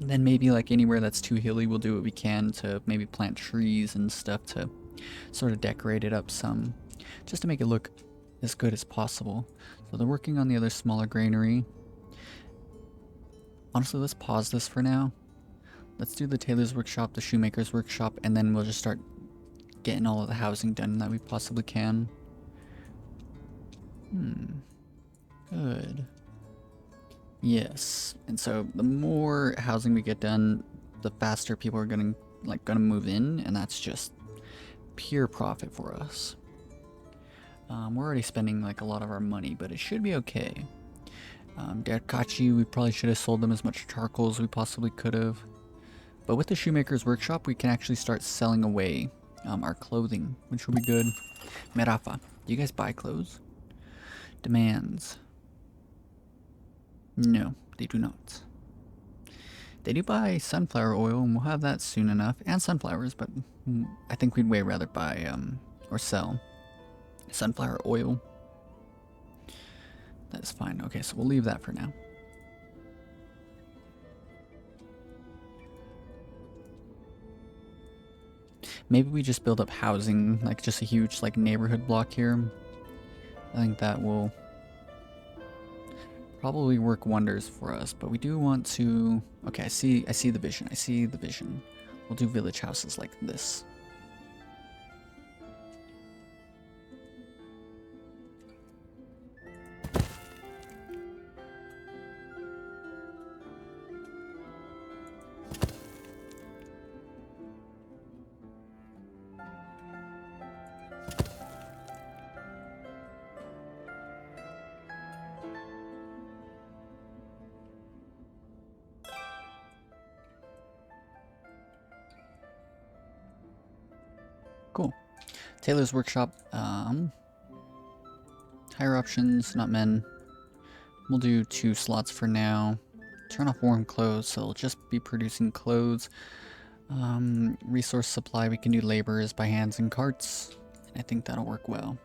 And then maybe like anywhere that's too hilly, we'll do what we can to maybe plant trees and stuff to sort of decorate it up some, just to make it look as good as possible. So they're working on the other smaller granary. Honestly, let's pause this for now. Let's do the tailor's workshop, the shoemaker's workshop, and then we'll just start getting all of the housing done that we possibly can. Good. Yes. And so the more housing we get done, the faster people are gonna move in, and that's just pure profit for us. We're already spending like a lot of our money, but it should be okay. Derkachi, we probably should have sold them as much charcoal as we possibly could have. But with the shoemaker's workshop, we can actually start selling away our clothing, which will be good. Merafa, do you guys buy clothes? Demands. No, they do not. They do buy sunflower oil, and we'll have that soon enough, and sunflowers, but I think we'd way rather buy or sell sunflower oil. That's fine. Okay, so we'll leave that for now. Maybe we just build up housing, like just a huge like neighborhood block here. I think that will probably work wonders for us, but we do want to... Okay, I see the vision. I see the vision. We'll do village houses like this. Cool. Tailor's workshop. Higher options, not men. We'll do 2 slots for now. Turn off warm clothes, so it'll just be producing clothes. Resource supply, we can do laborers by hands and carts. I think that'll work well.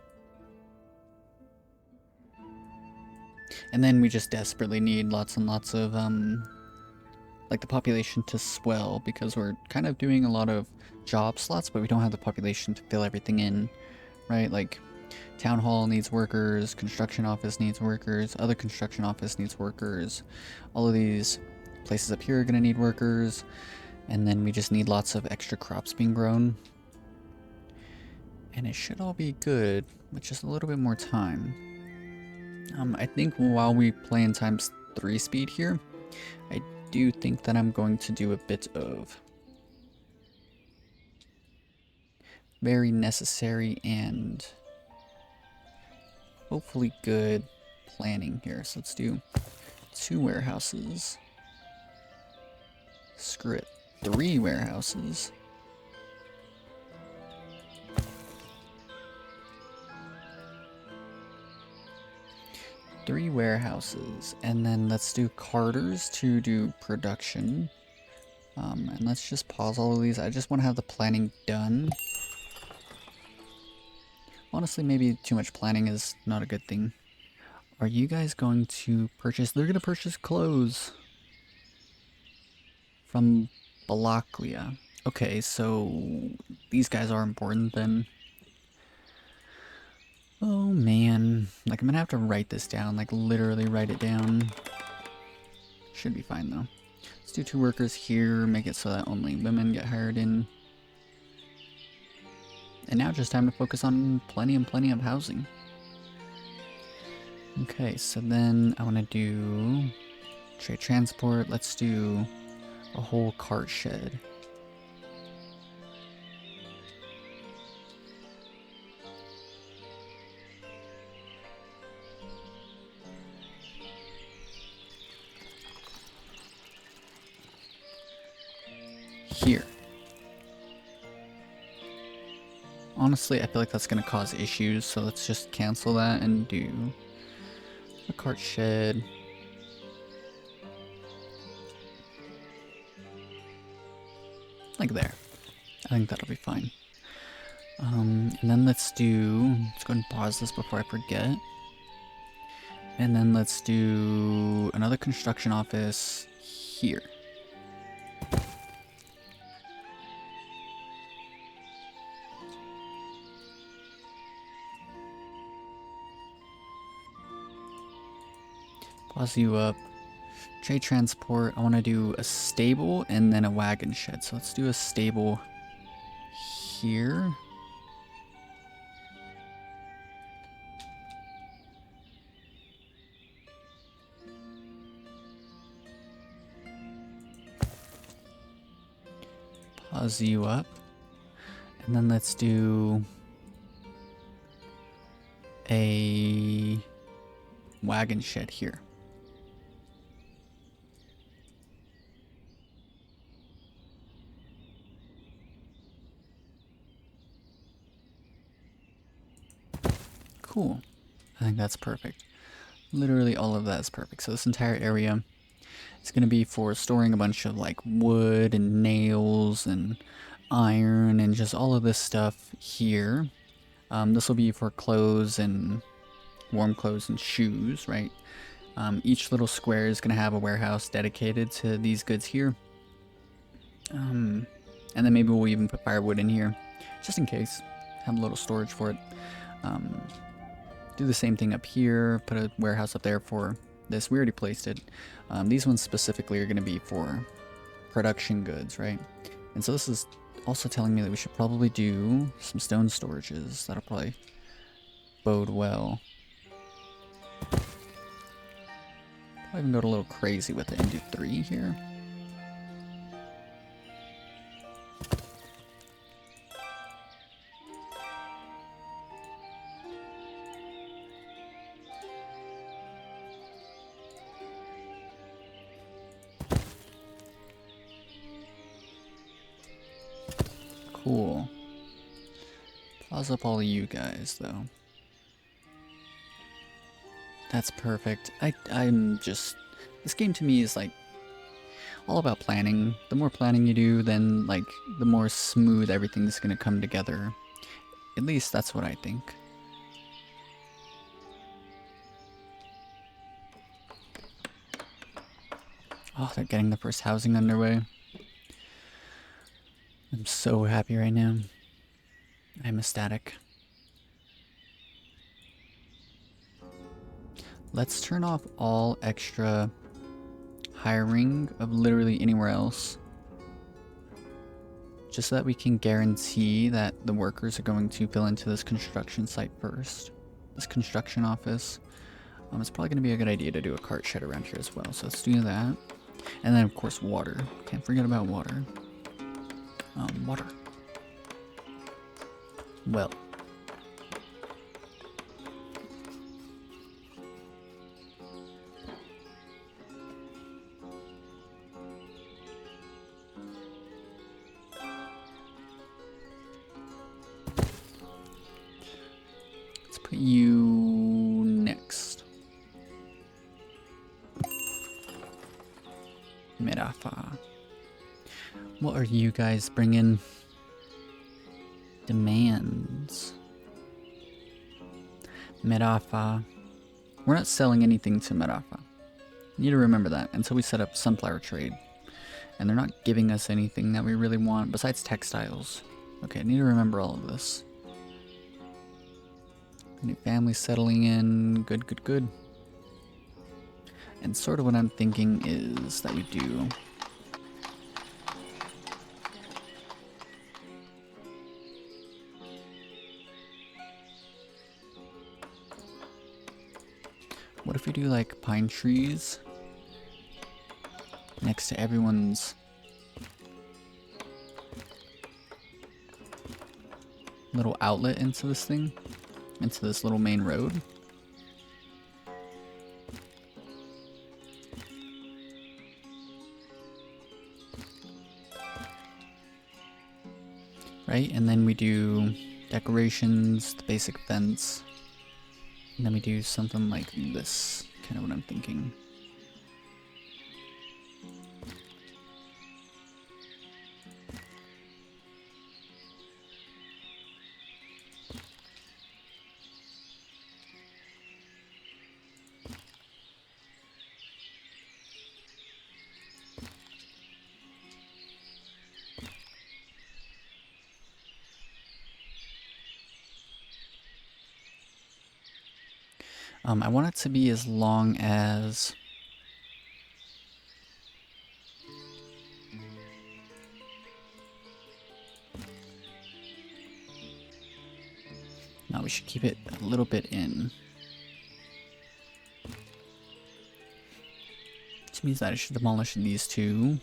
And then we just desperately need lots and lots of like the population to swell, because we're kind of doing a lot of job slots, but we don't have the population to fill everything in, right? Like town hall needs workers, construction office needs workers, other construction office needs workers. All of these places up here are going to need workers, and then we just need lots of extra crops being grown. And it should all be good with just a little bit more time. I think while we play in ×3 speed here, I do think that I'm going to do a bit of very necessary and hopefully good planning here. So let's do 2 warehouses. Screw it. 3 warehouses. Three warehouses, and then let's do carters to do production. And let's just pause all of these. I just want to have the planning done. Honestly, maybe too much planning is not a good thing. Are you guys going to purchase? They're going to purchase clothes from Balaklia. Okay, so these guys are important then. Oh man, like I'm gonna have to write this down, like literally write it down. Should be fine though. Let's do 2 workers here, make it so that only women get hired in. And now just time to focus on plenty and plenty of housing. Okay, so then I want to do trade transport. Let's do a whole cart shed. Here. Honestly, I feel like that's going to cause issues, so let's just cancel that and do a cart shed. like there. I think that'll be fine. And then let's go ahead and pause this before I forget. And then let's do another construction office here. Pause you up. Trade transport, I want to do a stable and then a wagon shed. So let's do a stable here. Pause you up. And then let's do a wagon shed here. Cool. I think that's perfect. Literally all of that is perfect. So this entire area is going to be for storing a bunch of like wood and nails and iron and just all of this stuff here. This will be for clothes and warm clothes and shoes, right? Each little square is going to have a warehouse dedicated to these goods here. And then maybe we'll even put firewood in here, just in case. Have a little storage for it. Do the same thing up here, put a warehouse up there for this. We already placed it. These ones specifically are going to be for production goods, right? And so this is also telling me that we should probably do some stone storages. That'll probably bode well. I'll even go a little crazy with it and do 3 here. Cool. Pause up all of you guys, though. That's perfect. I'm just... This game to me is, like, all about planning. The more planning you do, then, like, the more smooth everything's gonna come together. At least that's what I think. Oh, they're getting the first housing underway. I'm so happy right now. I'm ecstatic. Let's turn off all extra hiring of literally anywhere else. Just so that we can guarantee that the workers are going to fill into this construction site first. This construction office. It's probably going to be a good idea to do a cart shed around here as well. So let's do that. And then of course water. Can't forget about water. Water. Well. Let's put you next. Mirafa. What are you guys bringing? Demands. Mirafa. We're not selling anything to Mirafa. You need to remember that until we set up sunflower trade. And they're not giving us anything that we really want besides textiles. Okay, I need to remember all of this. New family settling in. Good, good, good. And sort of what I'm thinking is that we do... What if we do like pine trees next to everyone's little outlet into this thing, into this little main road? Right, and then we do decorations, the basic fence. And then we do something like this, kind of what I'm thinking. I want it to be as long as... No, we should keep it a little bit in. Which means that I should demolish these two.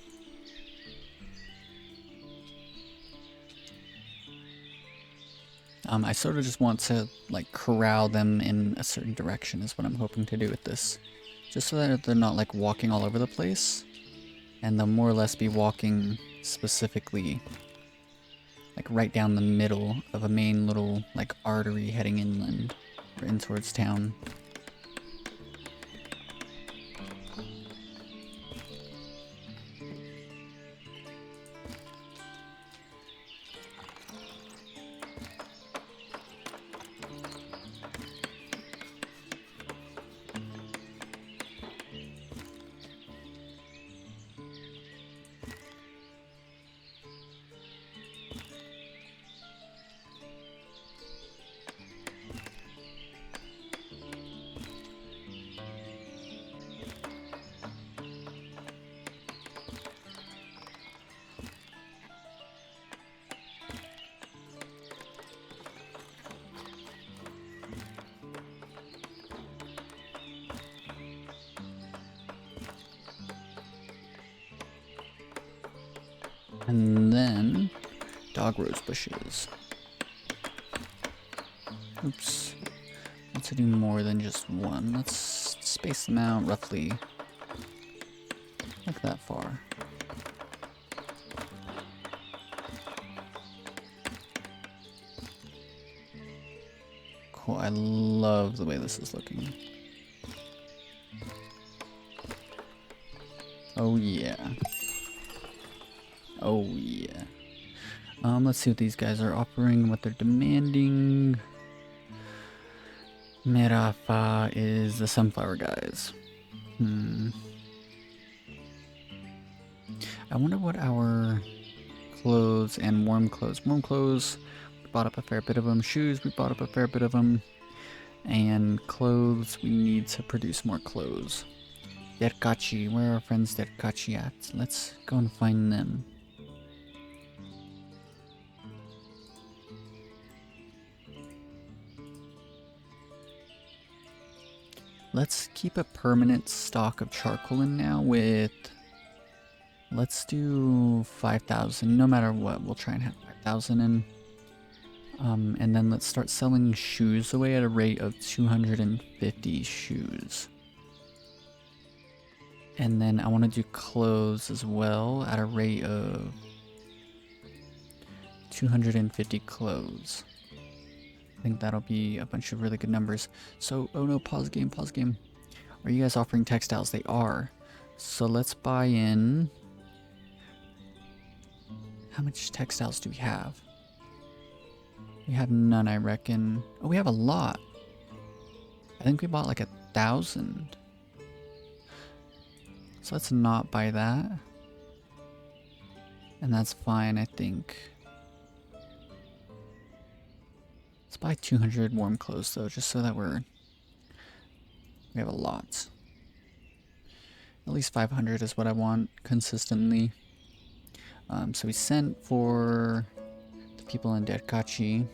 I sort of just want to like corral them in a certain direction is what I'm hoping to do with this. Just so that they're not like walking all over the place. And they'll more or less be walking specifically like right down the middle of a main little like artery heading inland or in towards town. And then dog rose bushes. Oops. Let's do more than just one. Let's space them out roughly like that far. Cool. I love the way this is looking. Oh yeah. Oh yeah. Let's see what these guys are offering, what they're demanding. Merafa is the sunflower guys. I wonder what our clothes and warm clothes. Warm clothes, we bought up a fair bit of them. Shoes, we bought up a fair bit of them. And clothes, we need to produce more clothes. Derkachi, where are our friends Derkachi at? Let's go and find them. Let's keep a permanent stock of charcoal in now with... Let's do 5,000. No matter what, we'll try and have 5,000 in. And then let's start selling shoes away at a rate of 250 shoes. And then I want to do clothes as well at a rate of 250 clothes. I think that'll be a bunch of really good numbers. So, oh no, pause game, pause game. Are you guys offering textiles? They are. So let's buy in... How much textiles do we have? We have none, I reckon. Oh, we have a lot. I think we bought like 1,000. So let's not buy that. And that's fine, I think. Let's buy 200 warm clothes though, just so that we have a lot. At least 500 is what I want consistently. So we sent for the people in Derkachi.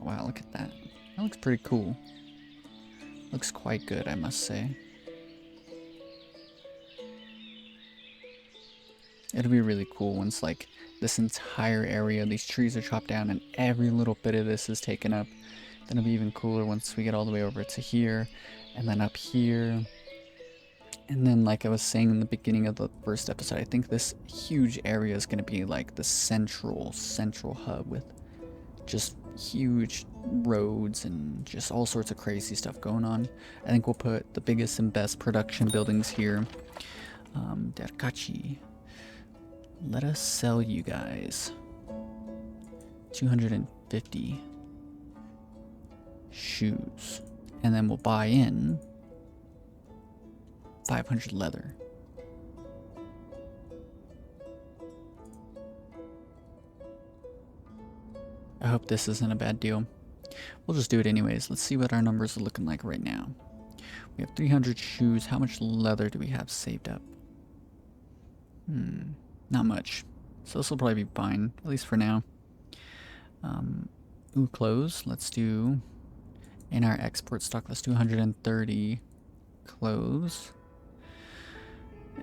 Wow, look at that. That looks pretty cool. Looks quite good, I must say. It'll be really cool once like this entire area, these trees are chopped down and every little bit of this is taken up. Then it'll be even cooler once we get all the way over to here and then up here. And then like I was saying in the beginning of the first episode, I think this huge area is going to be like the central hub with just huge roads and just all sorts of crazy stuff going on. I think we'll put the biggest and best production buildings here. Derkachi. Let us sell you guys 250 shoes. And then we'll buy in 500 leather. I hope this isn't a bad deal. We'll just do it anyways. Let's see what our numbers are looking like right now. We have 300 shoes. How much leather do we have saved up? Not much. So this will probably be fine, at least for now. Ooh, clothes. Let's do, in our export stock, let's do 130 clothes.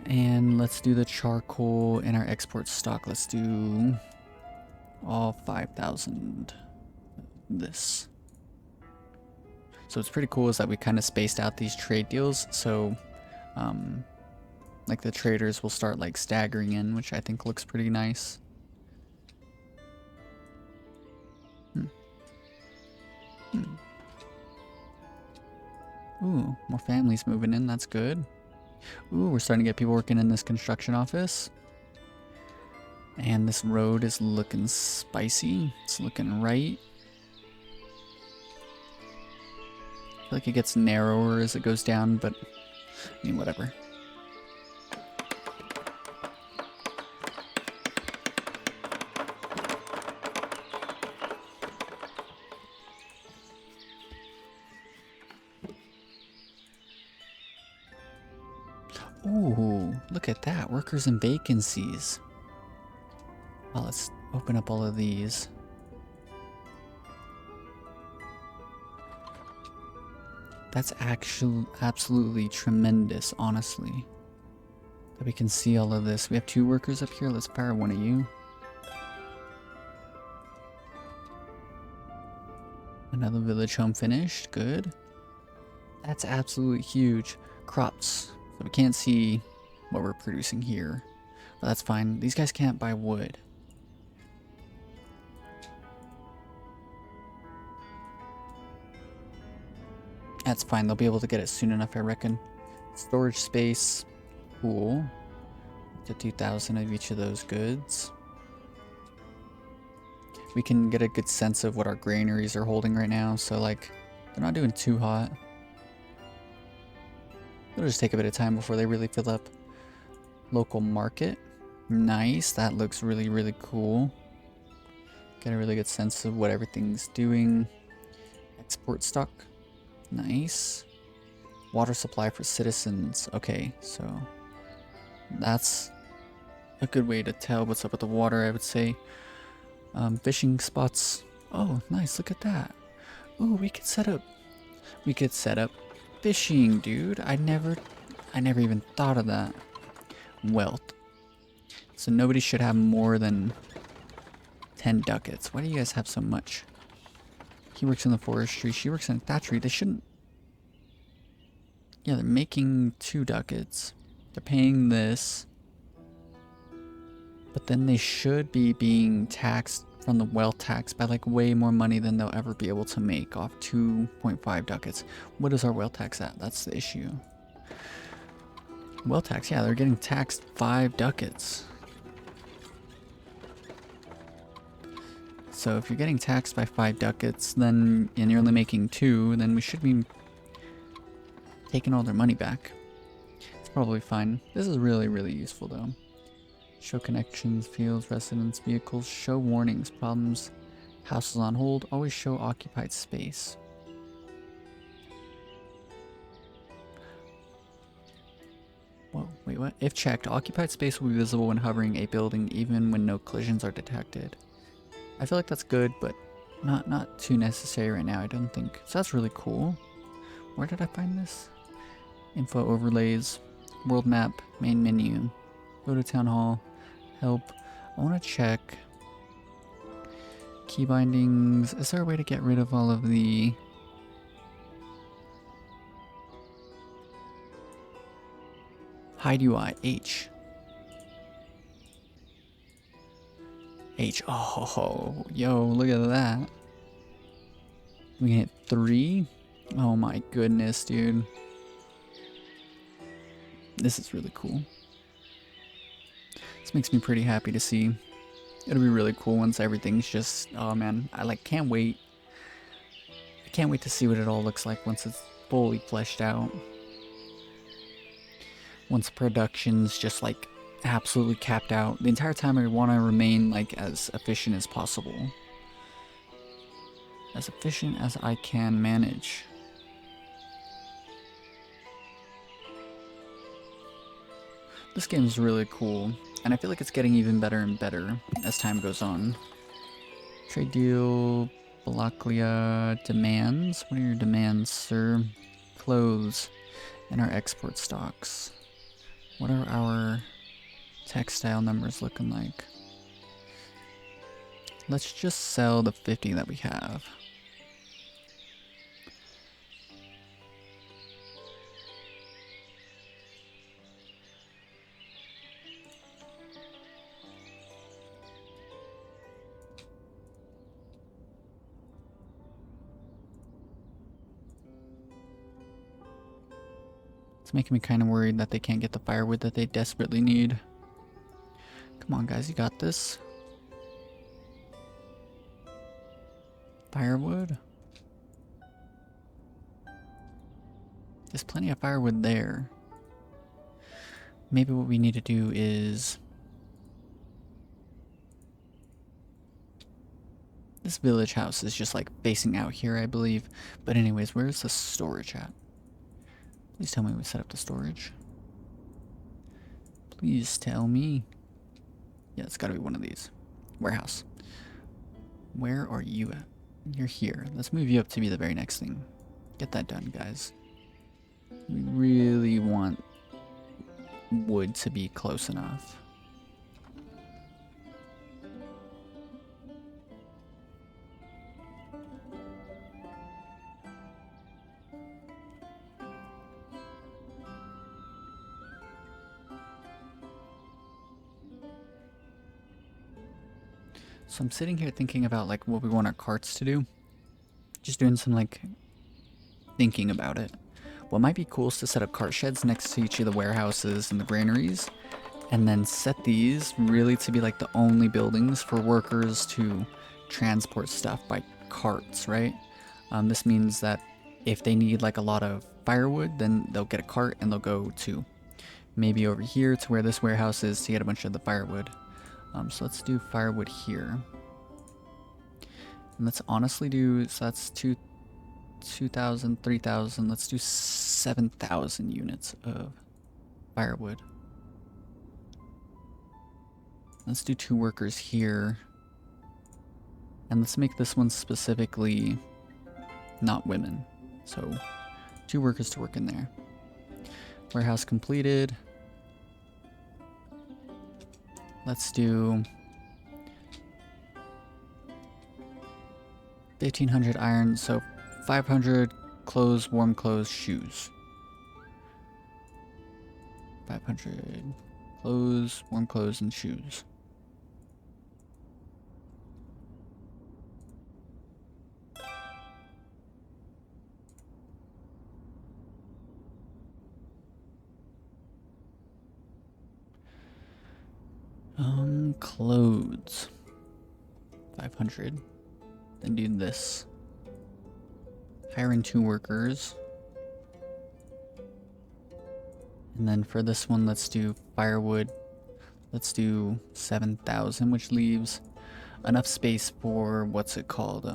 And let's do the charcoal in our export stock. Let's do all 5,000 this. So what's pretty cool is that we kind of spaced out these trade deals. So like the traders will start like staggering in, which I think looks pretty nice. Ooh, more families moving in, that's good. Ooh, we're starting to get people working in this construction office. And this road is looking spicy. It's looking right. I feel like it gets narrower as it goes down, but I mean, whatever. Ooh, look at that. Workers and vacancies. Well, let's open up all of these. That's actually absolutely tremendous, honestly. That we can see all of this. We have 2 workers up here. Let's fire one of you. Another village home finished. Good. That's absolutely huge. Crops. So we can't see what we're producing here. But that's fine. These guys can't buy wood. That's fine. They'll be able to get it soon enough, I reckon. Storage space. Cool. To 2,000 of each of those goods. We can get a good sense of what our granaries are holding right now. So, like, they're not doing too hot. It'll just take a bit of time before they really fill up. Local market. Nice. That looks really, really cool. Get a really good sense of what everything's doing. Export stock. Nice. Water supply for citizens. Okay, so that's a good way to tell what's up with the water, I would say. Fishing spots. Oh, nice. Look at that. Ooh, we could set up fishing, dude. I never even thought of that. Wealth. So nobody should have more than 10 ducats. Why do you guys have so much? He works in the forestry. She works in thatchery. They shouldn't. Yeah, they're making 2 ducats. They're paying this. But then they should be being taxed from the wealth tax by like way more money than they'll ever be able to make off 2.5 ducats. What is our wealth tax at? That's the issue. Wealth tax, yeah, they're getting taxed 5 ducats. So if you're getting taxed by 5 ducats, then and you're only making 2, then we should be taking all their money back. It's probably fine. This is really, really useful though. Show connections, fields, residents, vehicles, show warnings, problems, houses on hold, always show occupied space. Whoa, wait, what? If checked, occupied space will be visible when hovering a building even when no collisions are detected. I feel like that's good, but not too necessary right now, I don't think. So that's really cool. Where did I find this? Info overlays, world map, main menu, go to town hall, help. I want to check key bindings. Is there a way to get rid of all of the hide UI? H. Oh, yo, look at that. We can hit 3. Oh my goodness, dude. This is really cool. This makes me pretty happy to see. It'll be really cool once everything's just, oh man, I can't wait. I can't wait to see what it all looks like once it's fully fleshed out. Once production's just like absolutely capped out. The entire time I want to remain like as efficient as possible. as efficient as I can manage. This game is really cool, and I feel like it's getting even better and better as time goes on. Trade deal, Balaklia demands. What are your demands, sir? Clothes and our export stocks. What are our textile numbers looking like? Let's just sell the 50 that we have. It's making me kind of worried that they can't get the firewood that they desperately need. Come on, guys, you got this. Firewood? There's plenty of firewood there. Maybe what we need to do is... This village house is just like facing out here, I believe. But anyways, where's the storage at? Please tell me we set up the storage. Please tell me. Yeah, it's gotta be one of these. Warehouse. Where are you at? You're here. Let's move you up to be the very next thing. Get that done, guys. We really want wood to be close enough. So I'm sitting here thinking about like what we want our carts to do. Just doing some like thinking about it. What might be cool is to set up cart sheds next to each of the warehouses and the granaries, and then set these really to be like the only buildings for workers to transport stuff by carts, right? This means that if they need like a lot of firewood, then they'll get a cart and they'll go to maybe over here to where this warehouse is to get a bunch of the firewood. So let's do firewood here. And let's honestly do, so that's 2,000, 3,000, let's do 7,000 units of firewood. Let's do 2 workers here. And let's make this one specifically not women. So 2 workers to work in there. Warehouse completed. Let's do 1,500 iron, so 500 clothes, warm clothes, shoes. 500 clothes, warm clothes, and shoes. Clothes. 500. Then do this. Hiring 2 workers. And then for this one, let's do firewood. Let's do 7,000, which leaves enough space for, what's it called?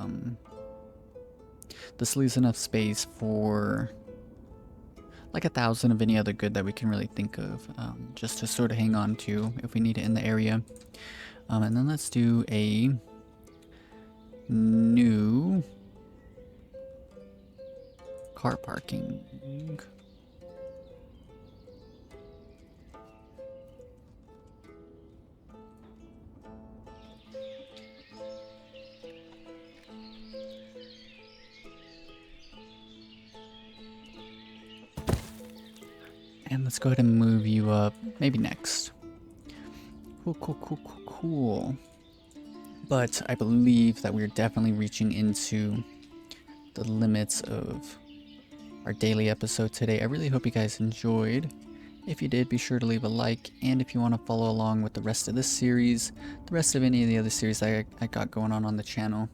This leaves enough space for like 1,000 of any other good that we can really think of, just to sort of hang on to if we need it in the area. And then let's do a new car parking. And let's go ahead and move you up, maybe next. Cool. But I believe that we're definitely reaching into the limits of our daily episode today. I really hope you guys enjoyed. If you did, be sure to leave a like, and if you want to follow along with the rest of this series, the rest of any of the other series I got going on the channel,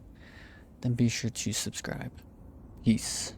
then be sure to subscribe. Peace.